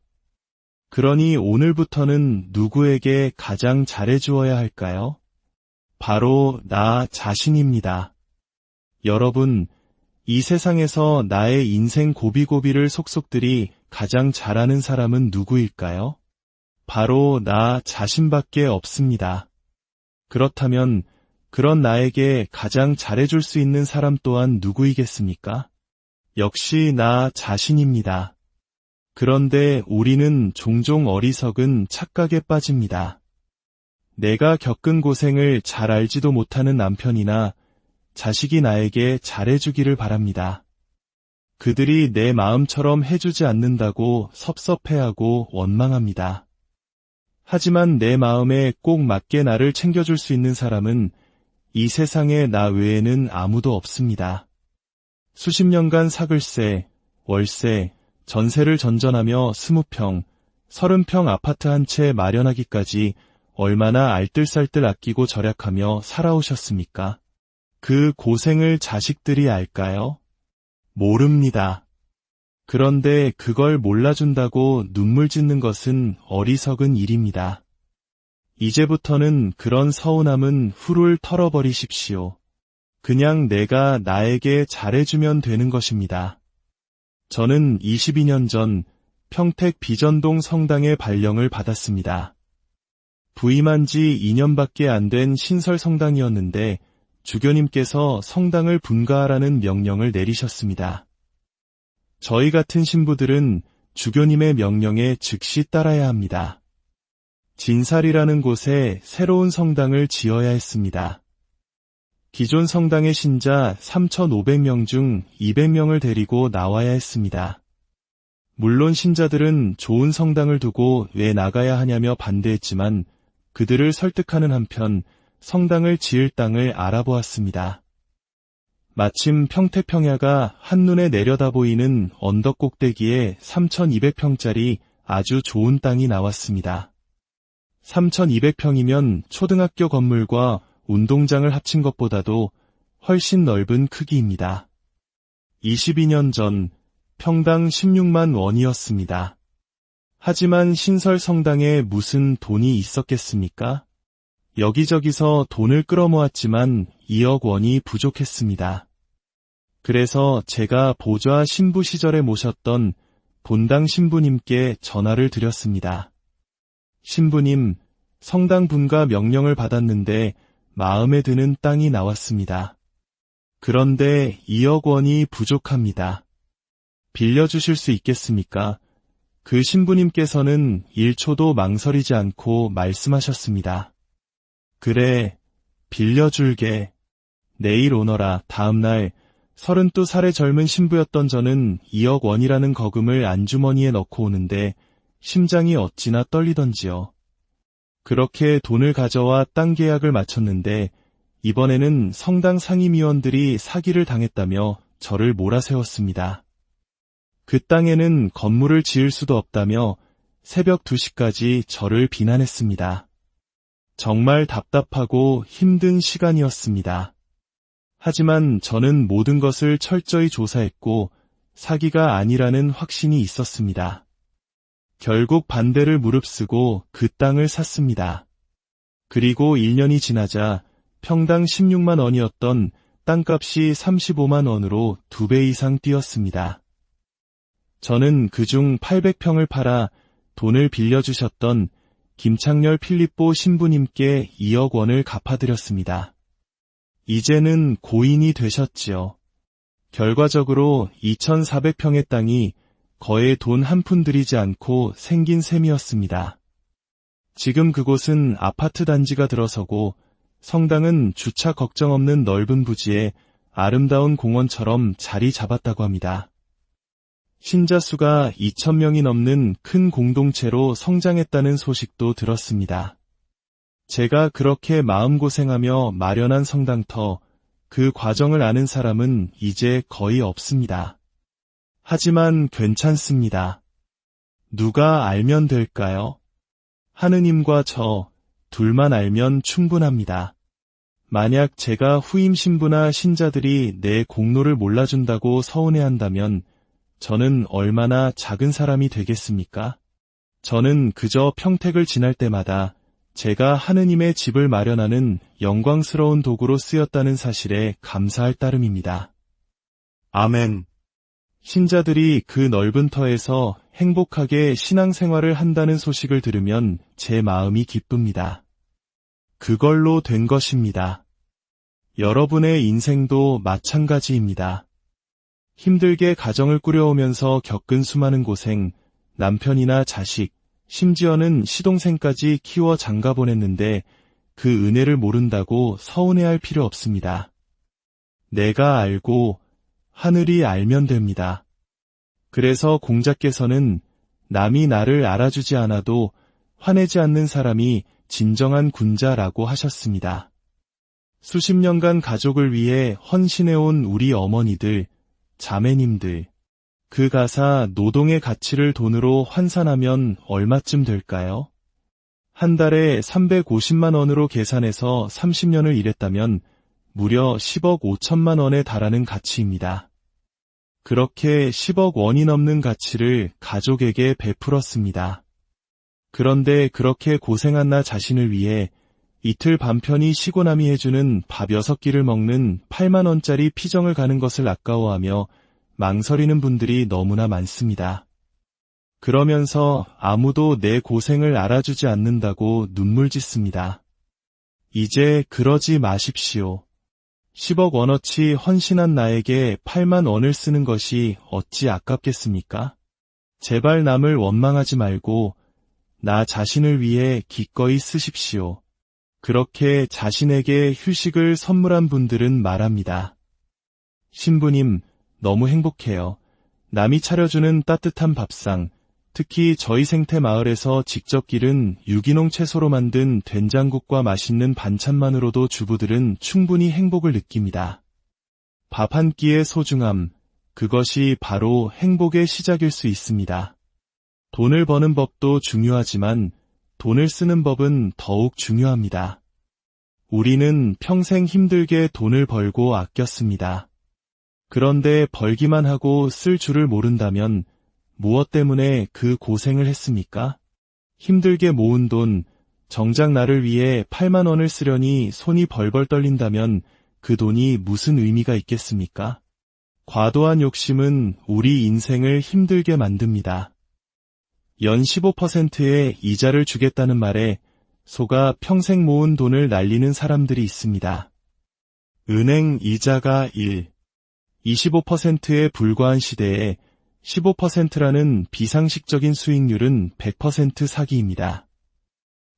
S1: 그러니 오늘부터는 누구에게 가장 잘해주어야 할까요? 바로 나 자신입니다. 여러분, 이 세상에서 나의 인생 고비고비를 속속들이 가장 잘하는 사람은 누구일까요? 바로 나 자신밖에 없습니다. 그렇다면 그런 나에게 가장 잘해줄 수 있는 사람 또한 누구이겠습니까? 역시 나 자신입니다. 그런데 우리는 종종 어리석은 착각에 빠집니다. 내가 겪은 고생을 잘 알지도 못하는 남편이나 자식이 나에게 잘해주기를 바랍니다. 그들이 내 마음처럼 해주지 않는다고 섭섭해하고 원망합니다. 하지만 내 마음에 꼭 맞게 나를 챙겨줄 수 있는 사람은 이 세상에 나 외에는 아무도 없습니다. 수십 년간 사글세, 월세, 전세를 전전하며 20평, 30평 아파트 한 채 마련하기까지 얼마나 알뜰살뜰 아끼고 절약하며 살아오셨습니까? 그 고생을 자식들이 알까요? 모릅니다. 그런데 그걸 몰라준다고 눈물 짓는 것은 어리석은 일입니다. 이제부터는 그런 서운함은 훌훌 털어버리십시오. 그냥 내가 나에게 잘해주면 되는 것입니다. 저는 22년 전 평택 비전동 성당의 발령을 받았습니다. 부임한 지 2년밖에 안 된 신설 성당이었는데 주교님께서 성당을 분가하라는 명령을 내리셨습니다. 저희 같은 신부들은 주교님의 명령에 즉시 따라야 합니다. 진살이라는 곳에 새로운 성당을 지어야 했습니다. 기존 성당의 신자 3,500명 중 200명을 데리고 나와야 했습니다. 물론 신자들은 좋은 성당을 두고 왜 나가야 하냐며 반대했지만 그들을 설득하는 한편 성당을 지을 땅을 알아보았습니다. 마침 평택평야가 한눈에 내려다 보이는 언덕 꼭대기에 3,200평짜리 아주 좋은 땅이 나왔습니다. 3,200평이면 초등학교 건물과 운동장을 합친 것보다도 훨씬 넓은 크기입니다. 22년 전 평당 16만 원이었습니다. 하지만 신설 성당에 무슨 돈이 있었겠습니까? 여기저기서 돈을 끌어모았지만 2억 원이 부족했습니다. 그래서 제가 보좌 신부 시절에 모셨던 본당 신부님께 전화를 드렸습니다. 신부님, 성당 분가 명령을 받았는데 마음에 드는 땅이 나왔습니다. 그런데 2억 원이 부족합니다. 빌려주실 수 있겠습니까? 그 신부님께서는 1초도 망설이지 않고 말씀하셨습니다. 그래, 빌려줄게. 내일 오너라. 다음날 32살의 젊은 신부였던 저는 2억 원이라는 거금을 안주머니에 넣고 오는데 심장이 어찌나 떨리던지요. 그렇게 돈을 가져와 땅 계약을 마쳤는데 이번에는 성당 상임위원들이 사기를 당했다며 저를 몰아세웠습니다. 그 땅에는 건물을 지을 수도 없다며 새벽 2시까지 저를 비난했습니다. 정말 답답하고 힘든 시간이었습니다. 하지만 저는 모든 것을 철저히 조사했고 사기가 아니라는 확신이 있었습니다. 결국 반대를 무릅쓰고 그 땅을 샀습니다. 그리고 1년이 지나자 평당 16만 원이었던 땅값이 35만 원으로 2배 이상 뛰었습니다. 저는 그중 800평을 팔아 돈을 빌려주셨던 김창렬 필립보 신부님께 2억 원을 갚아드렸습니다. 이제는 고인이 되셨지요. 결과적으로 2,400평의 땅이 거의 돈 한 푼 들이지 않고 생긴 셈이었습니다. 지금 그곳은 아파트 단지가 들어서고 성당은 주차 걱정 없는 넓은 부지에 아름다운 공원처럼 자리 잡았다고 합니다. 신자 수가 2,000명이 넘는 큰 공동체로 성장했다는 소식도 들었습니다. 제가 그렇게 마음고생하며 마련한 성당터, 그 과정을 아는 사람은 이제 거의 없습니다. 하지만 괜찮습니다. 누가 알면 될까요? 하느님과 저 둘만 알면 충분합니다. 만약 제가 후임 신부나 신자들이 내 공로를 몰라준다고 서운해한다면 저는 얼마나 작은 사람이 되겠습니까? 저는 그저 평택을 지날 때마다 제가 하느님의 집을 마련하는 영광스러운 도구로 쓰였다는 사실에 감사할 따름입니다. 아멘. 신자들이 그 넓은 터에서 행복하게 신앙생활을 한다는 소식을 들으면 제 마음이 기쁩니다. 그걸로 된 것입니다. 여러분의 인생도 마찬가지입니다. 힘들게 가정을 꾸려오면서 겪은 수많은 고생, 남편이나 자식, 심지어는 시동생까지 키워 장가 보냈는데 그 은혜를 모른다고 서운해할 필요 없습니다. 내가 알고 하늘이 알면 됩니다. 그래서 공자께서는 남이 나를 알아주지 않아도 화내지 않는 사람이 진정한 군자라고 하셨습니다. 수십 년간 가족을 위해 헌신해온 우리 어머니들, 자매님들, 그 가사 노동의 가치를 돈으로 환산하면 얼마쯤 될까요? 한 달에 350만 원으로 계산해서 30년을 일했다면 무려 10억 5천만 원에 달하는 가치입니다. 그렇게 10억 원이 넘는 가치를 가족에게 베풀었습니다. 그런데 그렇게 고생한 나 자신을 위해 이틀 밤 편히 쉬고 남이 해주는 밥 6끼를 먹는 8만 원짜리 피정을 가는 것을 아까워하며 망설이는 분들이 너무나 많습니다. 그러면서 아무도 내 고생을 알아주지 않는다고 눈물 짓습니다. 이제 그러지 마십시오. 10억 원어치 헌신한 나에게 8만 원을 쓰는 것이 어찌 아깝겠습니까? 제발 남을 원망하지 말고 나 자신을 위해 기꺼이 쓰십시오. 그렇게 자신에게 휴식을 선물한 분들은 말합니다. 신부님, 너무 행복해요. 남이 차려주는 따뜻한 밥상, 특히 저희 생태 마을에서 직접 기른 유기농 채소로 만든 된장국과 맛있는 반찬만으로도 주부들은 충분히 행복을 느낍니다. 밥 한 끼의 소중함, 그것이 바로 행복의 시작일 수 있습니다. 돈을 버는 법도 중요하지만 돈을 쓰는 법은 더욱 중요합니다. 우리는 평생 힘들게 돈을 벌고 아꼈습니다. 그런데 벌기만 하고 쓸 줄을 모른다면 무엇 때문에 그 고생을 했습니까? 힘들게 모은 돈, 정작 나를 위해 8만 원을 쓰려니 손이 벌벌 떨린다면 그 돈이 무슨 의미가 있겠습니까? 과도한 욕심은 우리 인생을 힘들게 만듭니다. 연 15%의 이자를 주겠다는 말에 속아 평생 모은 돈을 날리는 사람들이 있습니다. 은행 이자가 25%에 불과한 시대에 15%라는 비상식적인 수익률은 100% 사기입니다.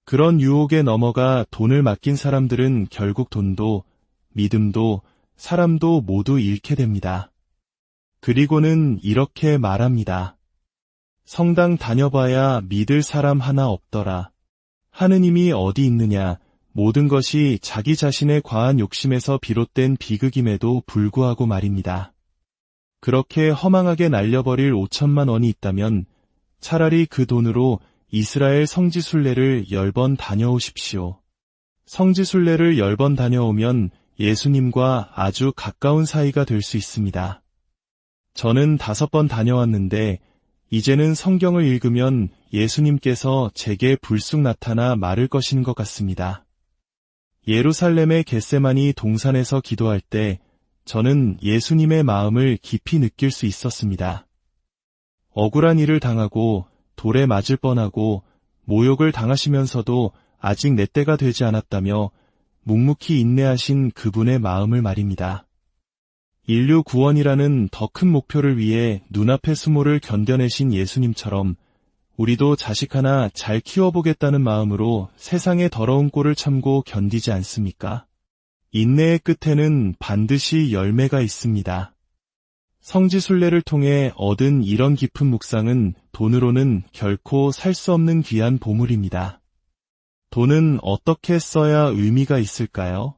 S1: 그런 유혹에 넘어가 돈을 맡긴 사람들은 결국 돈도, 믿음도, 사람도 모두 잃게 됩니다. 그리고는 이렇게 말합니다. 성당 다녀봐야 믿을 사람 하나 없더라. 하느님이 어디 있느냐, 모든 것이 자기 자신의 과한 욕심에서 비롯된 비극임에도 불구하고 말입니다. 그렇게 허망하게 날려버릴 5천만 원이 있다면 차라리 그 돈으로 이스라엘 성지순례를 10번 다녀오십시오. 성지순례를 10번 다녀오면 예수님과 아주 가까운 사이가 될 수 있습니다. 저는 5번 다녀왔는데 이제는 성경을 읽으면 예수님께서 제게 불쑥 나타나 말을 거시는 것 같습니다. 예루살렘의 겟세마니 동산에서 기도할 때 저는 예수님의 마음을 깊이 느낄 수 있었습니다. 억울한 일을 당하고 돌에 맞을 뻔하고 모욕을 당하시면서도 아직 내 때가 되지 않았다며 묵묵히 인내하신 그분의 마음을 말입니다. 인류 구원이라는 더 큰 목표를 위해 눈앞의 수모를 견뎌내신 예수님처럼 우리도 자식 하나 잘 키워보겠다는 마음으로 세상의 더러운 꼴을 참고 견디지 않습니까? 인내의 끝에는 반드시 열매가 있습니다. 성지순례를 통해 얻은 이런 깊은 묵상은 돈으로는 결코 살 수 없는 귀한 보물입니다. 돈은 어떻게 써야 의미가 있을까요?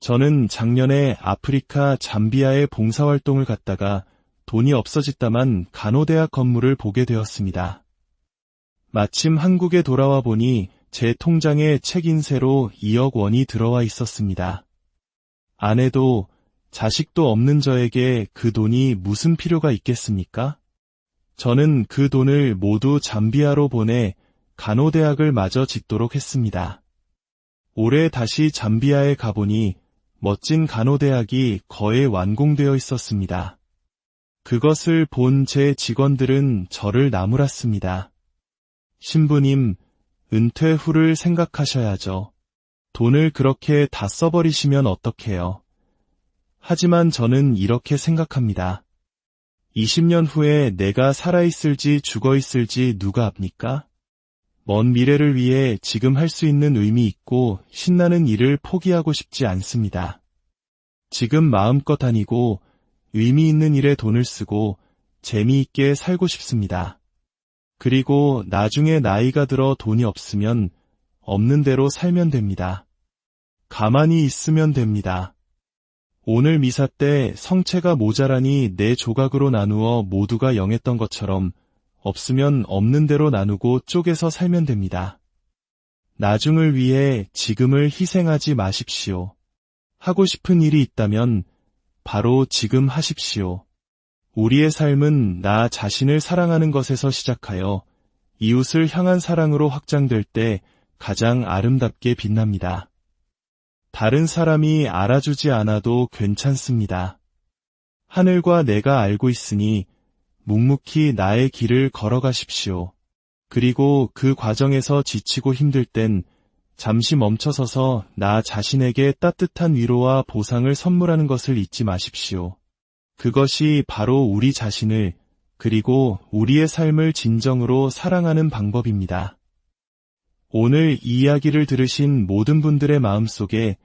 S1: 저는 작년에 아프리카 잠비아에 봉사활동을 갔다가 돈이 없어졌다만 간호대학 건물을 보게 되었습니다. 마침 한국에 돌아와 보니 제 통장에 책인세로 2억 원이 들어와 있었습니다. 아내도 자식도 없는 저에게 그 돈이 무슨 필요가 있겠습니까? 저는 그 돈을 모두 잠비아로 보내 간호대학을 마저 짓도록 했습니다. 올해 다시 잠비아에 가보니 멋진 간호대학이 거의 완공되어 있었습니다. 그것을 본 제 직원들은 저를 나무랐습니다. 신부님, 은퇴 후를 생각하셔야죠. 돈을 그렇게 다 써버리시면 어떡해요. 하지만 저는 이렇게 생각합니다. 20년 후에 내가 살아있을지 죽어있을지 누가 압니까? 먼 미래를 위해 지금 할 수 있는 의미 있고 신나는 일을 포기하고 싶지 않습니다. 지금 마음껏 다니고 의미 있는 일에 돈을 쓰고 재미있게 살고 싶습니다. 그리고 나중에 나이가 들어 돈이 없으면 없는 대로 살면 됩니다. 가만히 있으면 됩니다. 오늘 미사 때 성체가 모자라니 네 조각으로 나누어 모두가 영했던 것처럼 없으면 없는 대로 나누고 쪼개서 살면 됩니다. 나중을 위해 지금을 희생하지 마십시오. 하고 싶은 일이 있다면 바로 지금 하십시오. 우리의 삶은 나 자신을 사랑하는 것에서 시작하여 이웃을 향한 사랑으로 확장될 때 가장 아름답게 빛납니다. 다른 사람이 알아주지 않아도 괜찮습니다. 하늘과 내가 알고 있으니 묵묵히 나의 길을 걸어가십시오. 그리고 그 과정에서 지치고 힘들 땐 잠시 멈춰서서 나 자신에게 따뜻한 위로와 보상을 선물하는 것을 잊지 마십시오. 그것이 바로 우리 자신을 그리고 우리의 삶을 진정으로 사랑하는 방법입니다. 오늘 이 이야기를 들으신 모든 분들의 마음속에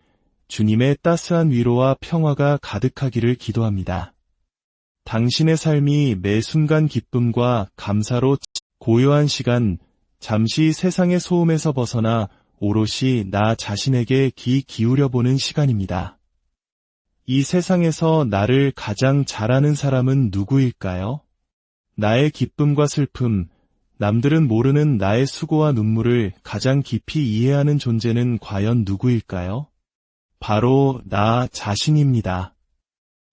S1: 주님의 따스한 위로와 평화가 가득하기를 기도합니다. 당신의 삶이 매 순간 기쁨과 감사로 고요한 시간, 잠시 세상의 소음에서 벗어나 오롯이 나 자신에게 귀 기울여보는 시간입니다. 이 세상에서 나를 가장 잘 아는 사람은 누구일까요? 나의 기쁨과 슬픔, 남들은 모르는 나의 수고와 눈물을 가장 깊이 이해하는 존재는 과연 누구일까요? 바로 나 자신입니다.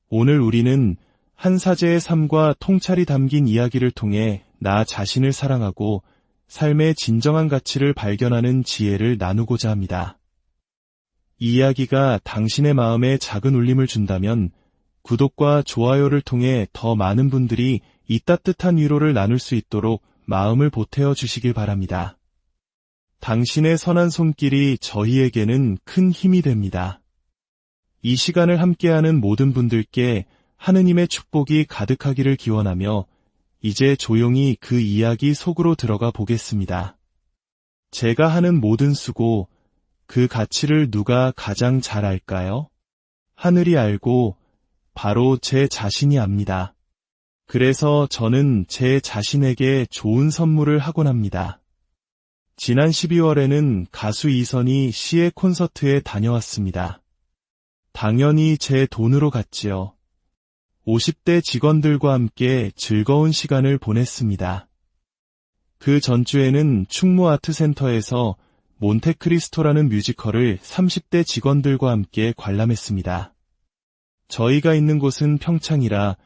S1: 오늘 우리는 한 사제의 삶과 통찰이 담긴 이야기를 통해 나 자신을 사랑하고 삶의 진정한 가치를 발견하는 지혜를 나누고자 합니다. 이 이야기가 당신의 마음에 작은 울림을 준다면 구독과 좋아요를 통해 더 많은 분들이 이 따뜻한 위로를 나눌 수 있도록 마음을 보태어 주시길 바랍니다. 당신의 선한 손길이 저희에게는 큰 힘이 됩니다. 이 시간을 함께하는 모든 분들께 하느님의 축복이 가득하기를 기원하며 이제 조용히 그 이야기 속으로 들어가 보겠습니다. 제가 하는 모든 수고, 그 가치를 누가 가장 잘 알까요? 하늘이 알고 바로 제 자신이 압니다. 그래서 저는 제 자신에게 좋은 선물을 하곤 합니다. 지난 12월에는 가수 이선희 씨의 콘서트에 다녀왔습니다. 당연히 제 돈으로 갔지요. 50대 직원들과 함께 즐거운 시간을 보냈습니다. 그 전주에는 충무아트센터에서 몬테크리스토라는 뮤지컬을 30대 직원들과 함께 관람했습니다. 저희가 있는 곳은 평창이라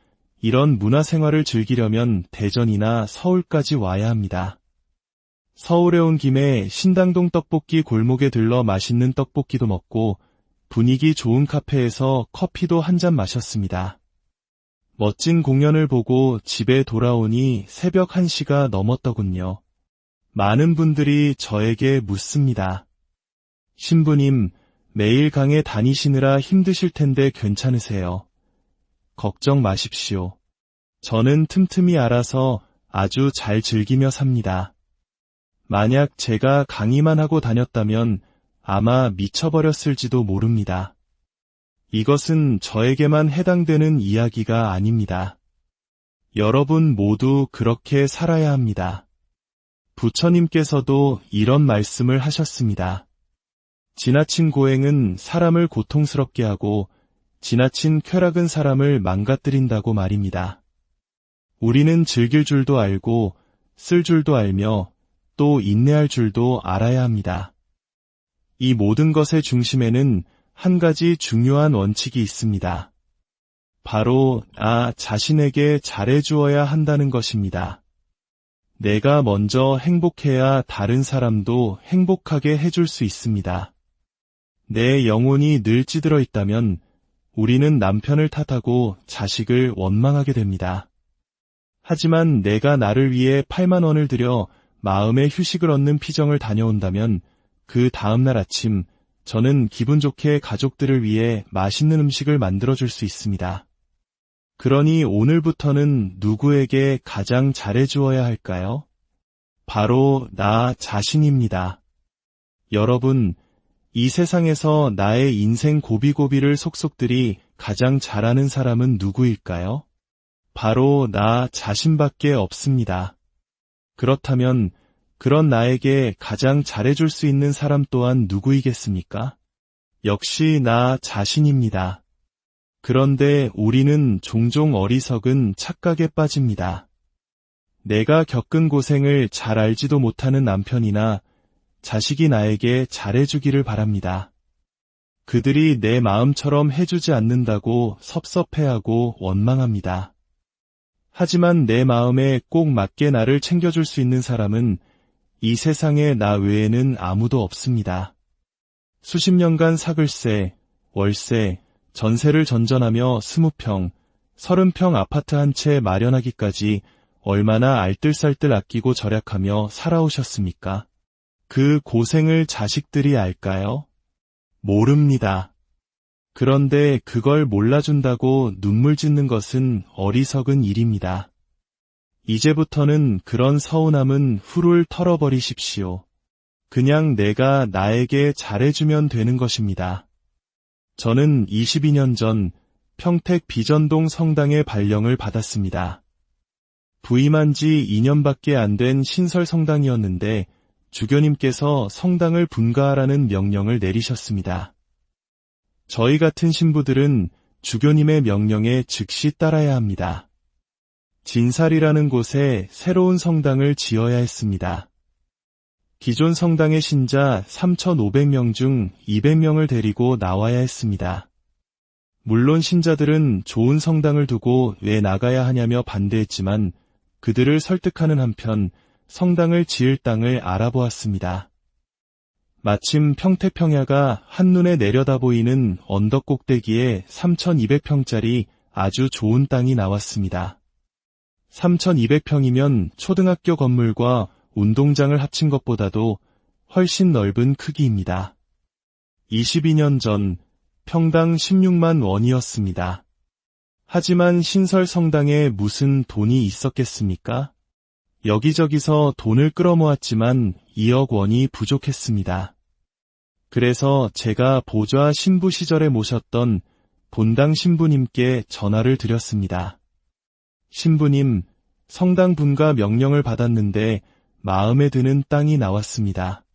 S1: 이런 문화생활을 즐기려면 대전이나 서울까지 와야 합니다. 서울에 온 김에 신당동 떡볶이 골목에 들러 맛있는 떡볶이도 먹고 분위기 좋은 카페에서 커피도 한 잔 마셨습니다. 멋진 공연을 보고 집에 돌아오니 새벽 1시가 넘었더군요. 많은 분들이 저에게 묻습니다. 신부님, 매일 강에 다니시느라 힘드실 텐데 괜찮으세요? 걱정 마십시오. 저는 틈틈이 알아서 아주 잘 즐기며 삽니다. 만약 제가 강의만 하고 다녔다면 아마 미쳐버렸을지도 모릅니다. 이것은 저에게만 해당되는 이야기가 아닙니다. 여러분 모두 그렇게 살아야 합니다. 부처님께서도 이런 말씀을 하셨습니다. 지나친 고행은 사람을 고통스럽게 하고 지나친 쾌락은 사람을 망가뜨린다고 말입니다. 우리는 즐길 줄도 알고 쓸 줄도 알며 또 인내할 줄도 알아야 합니다. 이 모든 것의 중심에는 한 가지 중요한 원칙이 있습니다. 바로 나 자신에게 잘해주어야 한다는 것입니다. 내가 먼저 행복해야 다른 사람도 행복하게 해줄 수 있습니다. 내 영혼이 늘 찌들어 있다면 우리는 남편을 탓하고 자식을 원망하게 됩니다. 하지만 내가 나를 위해 8만 원을 들여 마음의 휴식을 얻는 피정을 다녀온다면 그 다음날 아침 저는 기분 좋게 가족들을 위해 맛있는 음식을 만들어줄 수 있습니다. 그러니 오늘부터는 누구에게 가장 잘해주어야 할까요? 바로 나 자신입니다. 여러분, 이 세상에서 나의 인생 고비고비를 속속들이 가장 잘하는 사람은 누구일까요? 바로 나 자신밖에 없습니다. 그렇다면 그런 나에게 가장 잘해줄 수 있는 사람 또한 누구이겠습니까? 역시 나 자신입니다. 그런데 우리는 종종 어리석은 착각에 빠집니다. 내가 겪은 고생을 잘 알지도 못하는 남편이나 자식이 나에게 잘해주기를 바랍니다. 그들이 내 마음처럼 해주지 않는다고 섭섭해하고 원망합니다. 하지만 내 마음에 꼭 맞게 나를 챙겨줄 수 있는 사람은 이 세상에 나 외에는 아무도 없습니다. 수십 년간 사글세, 월세, 전세를 전전하며 20평, 30평 아파트 한 채 마련하기까지 얼마나 알뜰살뜰 아끼고 절약하며 살아오셨습니까? 그 고생을 자식들이 알까요? 모릅니다. 그런데 그걸 몰라준다고 눈물 짓는 것은 어리석은 일입니다. 이제부터는 그런 서운함은 훌훌 털어버리십시오. 그냥 내가 나에게 잘해주면 되는 것입니다. 저는 22년 전 평택 비전동 성당의 발령을 받았습니다. 부임한 지 2년밖에 안 된 신설 성당이었는데 주교님께서 성당을 분가하라는 명령을 내리셨습니다. 저희 같은 신부들은 주교님의 명령에 즉시 따라야 합니다. 진살이라는 곳에 새로운 성당을 지어야 했습니다. 기존 성당의 신자 3,500명 중 200명을 데리고 나와야 했습니다. 물론 신자들은 좋은 성당을 두고 왜 나가야 하냐며 반대했지만 그들을 설득하는 한편 성당을 지을 땅을 알아보았습니다. 마침 평택평야가 한눈에 내려다 보이는 언덕 꼭대기에 3,200평짜리 아주 좋은 땅이 나왔습니다. 3,200평이면 초등학교 건물과 운동장을 합친 것보다도 훨씬 넓은 크기입니다. 22년 전 평당 16만 원이었습니다. 하지만 신설 성당에 무슨 돈이 있었겠습니까? 여기저기서 돈을 끌어모았지만 2억 원이 부족했습니다. 그래서 제가 보좌 신부 시절에 모셨던 본당 신부님께 전화를 드렸습니다. 신부님, 성당 분가 명령을 받았는데 마음에 드는 땅이 나왔습니다.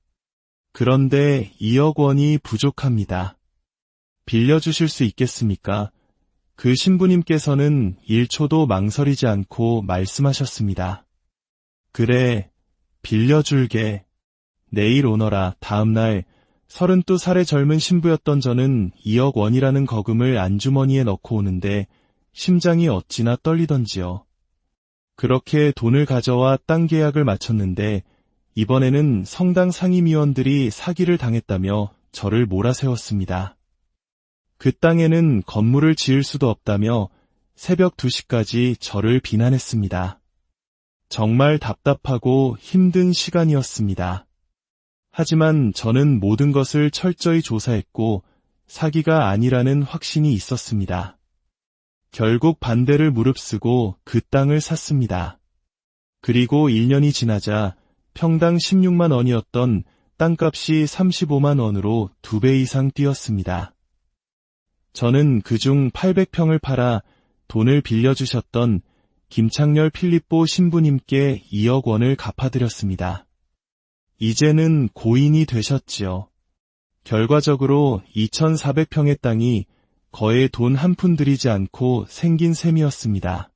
S1: 그런데 2억 원이 부족합니다. 빌려주실 수 있겠습니까? 그 신부님께서는 1초도 망설이지 않고 말씀하셨습니다. 그래, 빌려줄게. 내일 오너라. 다음날 32살의 젊은 신부였던 저는 2억 원이라는 거금을 안주머니에 넣고 오는데 심장이 어찌나 떨리던지요. 그렇게 돈을 가져와 땅 계약을 마쳤는데 이번에는 성당 상임위원들이 사기를 당했다며 저를 몰아세웠습니다. 그 땅에는 건물을 지을 수도 없다며 새벽 2시까지 저를 비난했습니다. 정말 답답하고 힘든 시간이었습니다. 하지만 저는 모든 것을 철저히 조사했고 사기가 아니라는 확신이 있었습니다. 결국 반대를 무릅쓰고 그 땅을 샀습니다. 그리고 1년이 지나자 평당 16만 원이었던 땅값이 35만 원으로 2배 이상 뛰었습니다. 저는 그중 800평을 팔아 돈을 빌려주셨던 김창렬 필립보 신부님께 2억 원을 갚아드렸습니다. 이제는 고인이 되셨지요. 결과적으로 2,400평의 땅이 거의 돈 한 푼 들이지 않고 생긴 셈이었습니다.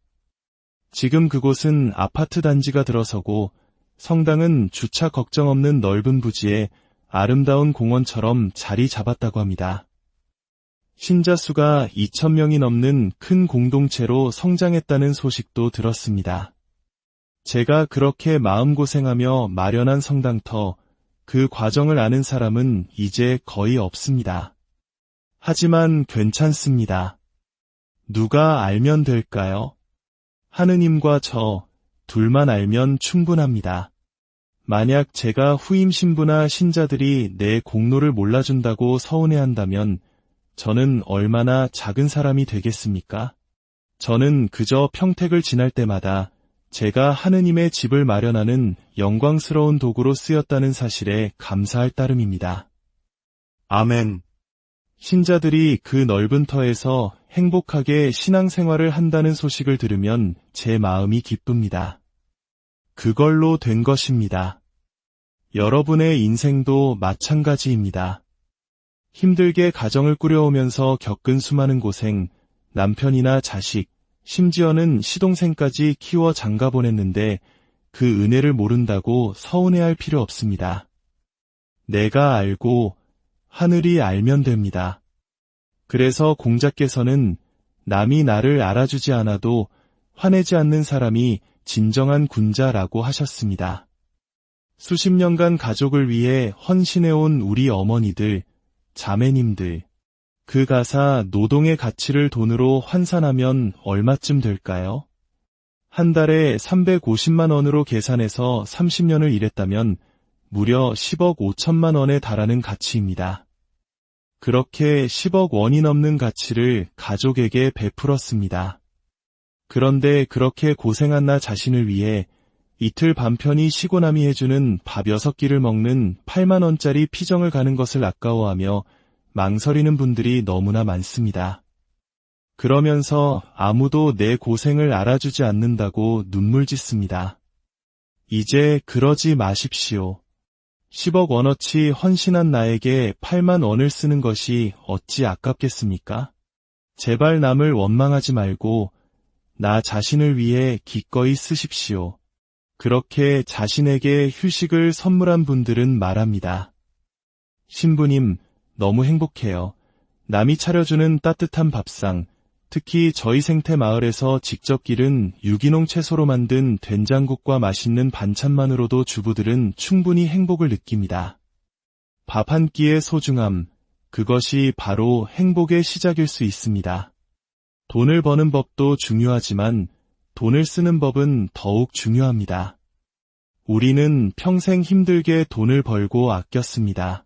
S1: 지금 그곳은 아파트 단지가 들어서고 성당은 주차 걱정 없는 넓은 부지에 아름다운 공원처럼 자리 잡았다고 합니다. 신자 수가 2,000명이 넘는 큰 공동체로 성장했다는 소식도 들었습니다. 제가 그렇게 마음고생하며 마련한 성당터, 그 과정을 아는 사람은 이제 거의 없습니다. 하지만 괜찮습니다. 누가 알면 될까요? 하느님과 저 둘만 알면 충분합니다. 만약 제가 후임 신부나 신자들이 내 공로를 몰라준다고 서운해한다면 저는 얼마나 작은 사람이 되겠습니까? 저는 그저 평택을 지날 때마다 제가 하느님의 집을 마련하는 영광스러운 도구로 쓰였다는 사실에 감사할 따름입니다. 아멘. 신자들이 그 넓은 터에서 행복하게 신앙생활을 한다는 소식을 들으면 제 마음이 기쁩니다. 그걸로 된 것입니다. 여러분의 인생도 마찬가지입니다. 힘들게 가정을 꾸려오면서 겪은 수많은 고생, 남편이나 자식, 심지어는 시동생까지 키워 장가 보냈는데 그 은혜를 모른다고 서운해할 필요 없습니다. 내가 알고 하늘이 알면 됩니다. 그래서 공자께서는 남이 나를 알아주지 않아도 화내지 않는 사람이 진정한 군자라고 하셨습니다. 수십 년간 가족을 위해 헌신해온 우리 어머니들, 자매님들, 그 가사 노동의 가치를 돈으로 환산하면 얼마쯤 될까요? 한 달에 350만 원으로 계산해서 30년을 일했다면 무려 10억 5천만 원에 달하는 가치입니다. 그렇게 10억 원이 넘는 가치를 가족에게 베풀었습니다. 그런데 그렇게 고생한 나 자신을 위해 이틀 밤 편히 쉬고 남이 해주는 밥 6끼를 먹는 8만 원짜리 피정을 가는 것을 아까워하며 망설이는 분들이 너무나 많습니다. 그러면서 아무도 내 고생을 알아주지 않는다고 눈물 짓습니다. 이제 그러지 마십시오. 10억 원어치 헌신한 나에게 8만 원을 쓰는 것이 어찌 아깝겠습니까? 제발 남을 원망하지 말고 나 자신을 위해 기꺼이 쓰십시오. 그렇게 자신에게 휴식을 선물한 분들은 말합니다. 신부님, 너무 행복해요. 남이 차려주는 따뜻한 밥상, 특히 저희 생태 마을에서 직접 기른 유기농 채소로 만든 된장국과 맛있는 반찬만으로도 주부들은 충분히 행복을 느낍니다. 밥 한 끼의 소중함, 그것이 바로 행복의 시작일 수 있습니다. 돈을 버는 법도 중요하지만 돈을 쓰는 법은 더욱 중요합니다. 우리는 평생 힘들게 돈을 벌고 아꼈습니다.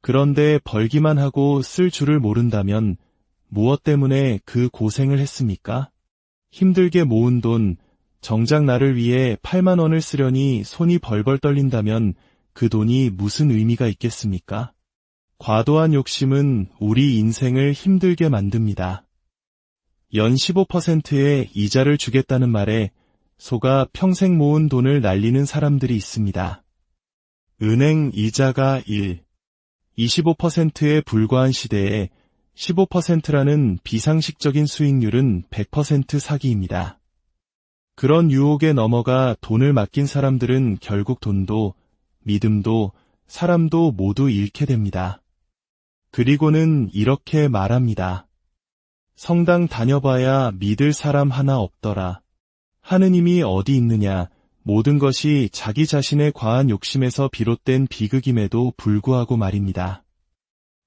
S1: 그런데 벌기만 하고 쓸 줄을 모른다면 무엇 때문에 그 고생을 했습니까? 힘들게 모은 돈, 정작 나를 위해 8만 원을 쓰려니 손이 벌벌 떨린다면 그 돈이 무슨 의미가 있겠습니까? 과도한 욕심은 우리 인생을 힘들게 만듭니다. 연 15%의 이자를 주겠다는 말에 속아 평생 모은 돈을 날리는 사람들이 있습니다. 은행 이자가 25%에 불과한 시대에 15%라는 비상식적인 수익률은 100% 사기입니다. 그런 유혹에 넘어가 돈을 맡긴 사람들은 결국 돈도, 믿음도, 사람도 모두 잃게 됩니다. 그리고는 이렇게 말합니다. 성당 다녀봐야 믿을 사람 하나 없더라. 하느님이 어디 있느냐, 모든 것이 자기 자신의 과한 욕심에서 비롯된 비극임에도 불구하고 말입니다.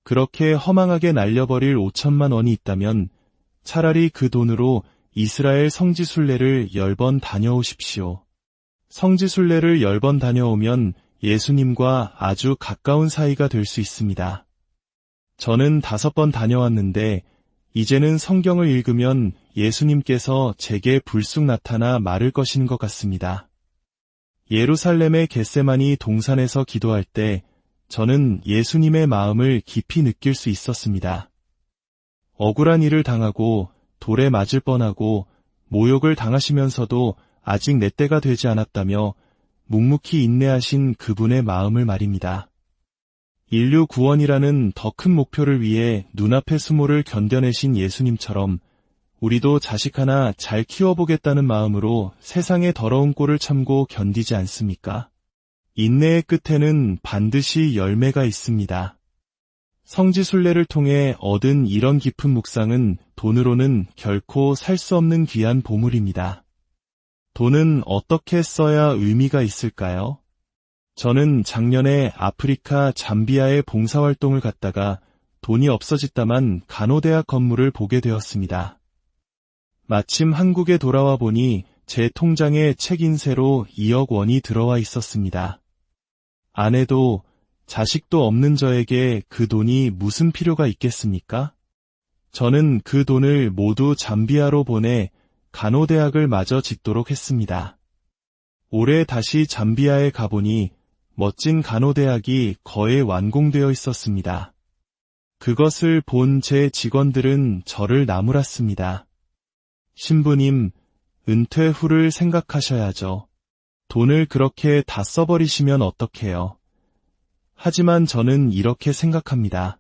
S1: 그렇게 허망하게 날려버릴 5천만 원이 있다면 차라리 그 돈으로 이스라엘 성지순례를 10번 다녀오십시오. 성지순례를 10번 다녀오면 예수님과 아주 가까운 사이가 될 수 있습니다. 저는 5번 다녀왔는데 이제는 성경을 읽으면 예수님께서 제게 불쑥 나타나 말을 거시는 것 같습니다. 예루살렘의 겟세마니 동산에서 기도할 때 저는 예수님의 마음을 깊이 느낄 수 있었습니다. 억울한 일을 당하고 돌에 맞을 뻔하고 모욕을 당하시면서도 아직 내 때가 되지 않았다며 묵묵히 인내하신 그분의 마음을 말입니다. 인류 구원이라는 더 큰 목표를 위해 눈앞의 수모를 견뎌내신 예수님처럼 우리도 자식 하나 잘 키워보겠다는 마음으로 세상의 더러운 꼴을 참고 견디지 않습니까? 인내의 끝에는 반드시 열매가 있습니다. 성지순례를 통해 얻은 이런 깊은 묵상은 돈으로는 결코 살 수 없는 귀한 보물입니다. 돈은 어떻게 써야 의미가 있을까요? 저는 작년에 아프리카 잠비아에 봉사활동을 갔다가 돈이 없어졌다만 간호대학 건물을 보게 되었습니다. 마침 한국에 돌아와 보니 제 통장에 책인세로 2억 원이 들어와 있었습니다. 아내도 자식도 없는 저에게 그 돈이 무슨 필요가 있겠습니까? 저는 그 돈을 모두 잠비아로 보내 간호대학을 마저 짓도록 했습니다. 올해 다시 잠비아에 가보니 멋진 간호대학이 거의 완공되어 있었습니다. 그것을 본 제 직원들은 저를 나무랐습니다. 신부님, 은퇴 후를 생각하셔야죠. 돈을 그렇게 다 써버리시면 어떡해요. 하지만 저는 이렇게 생각합니다.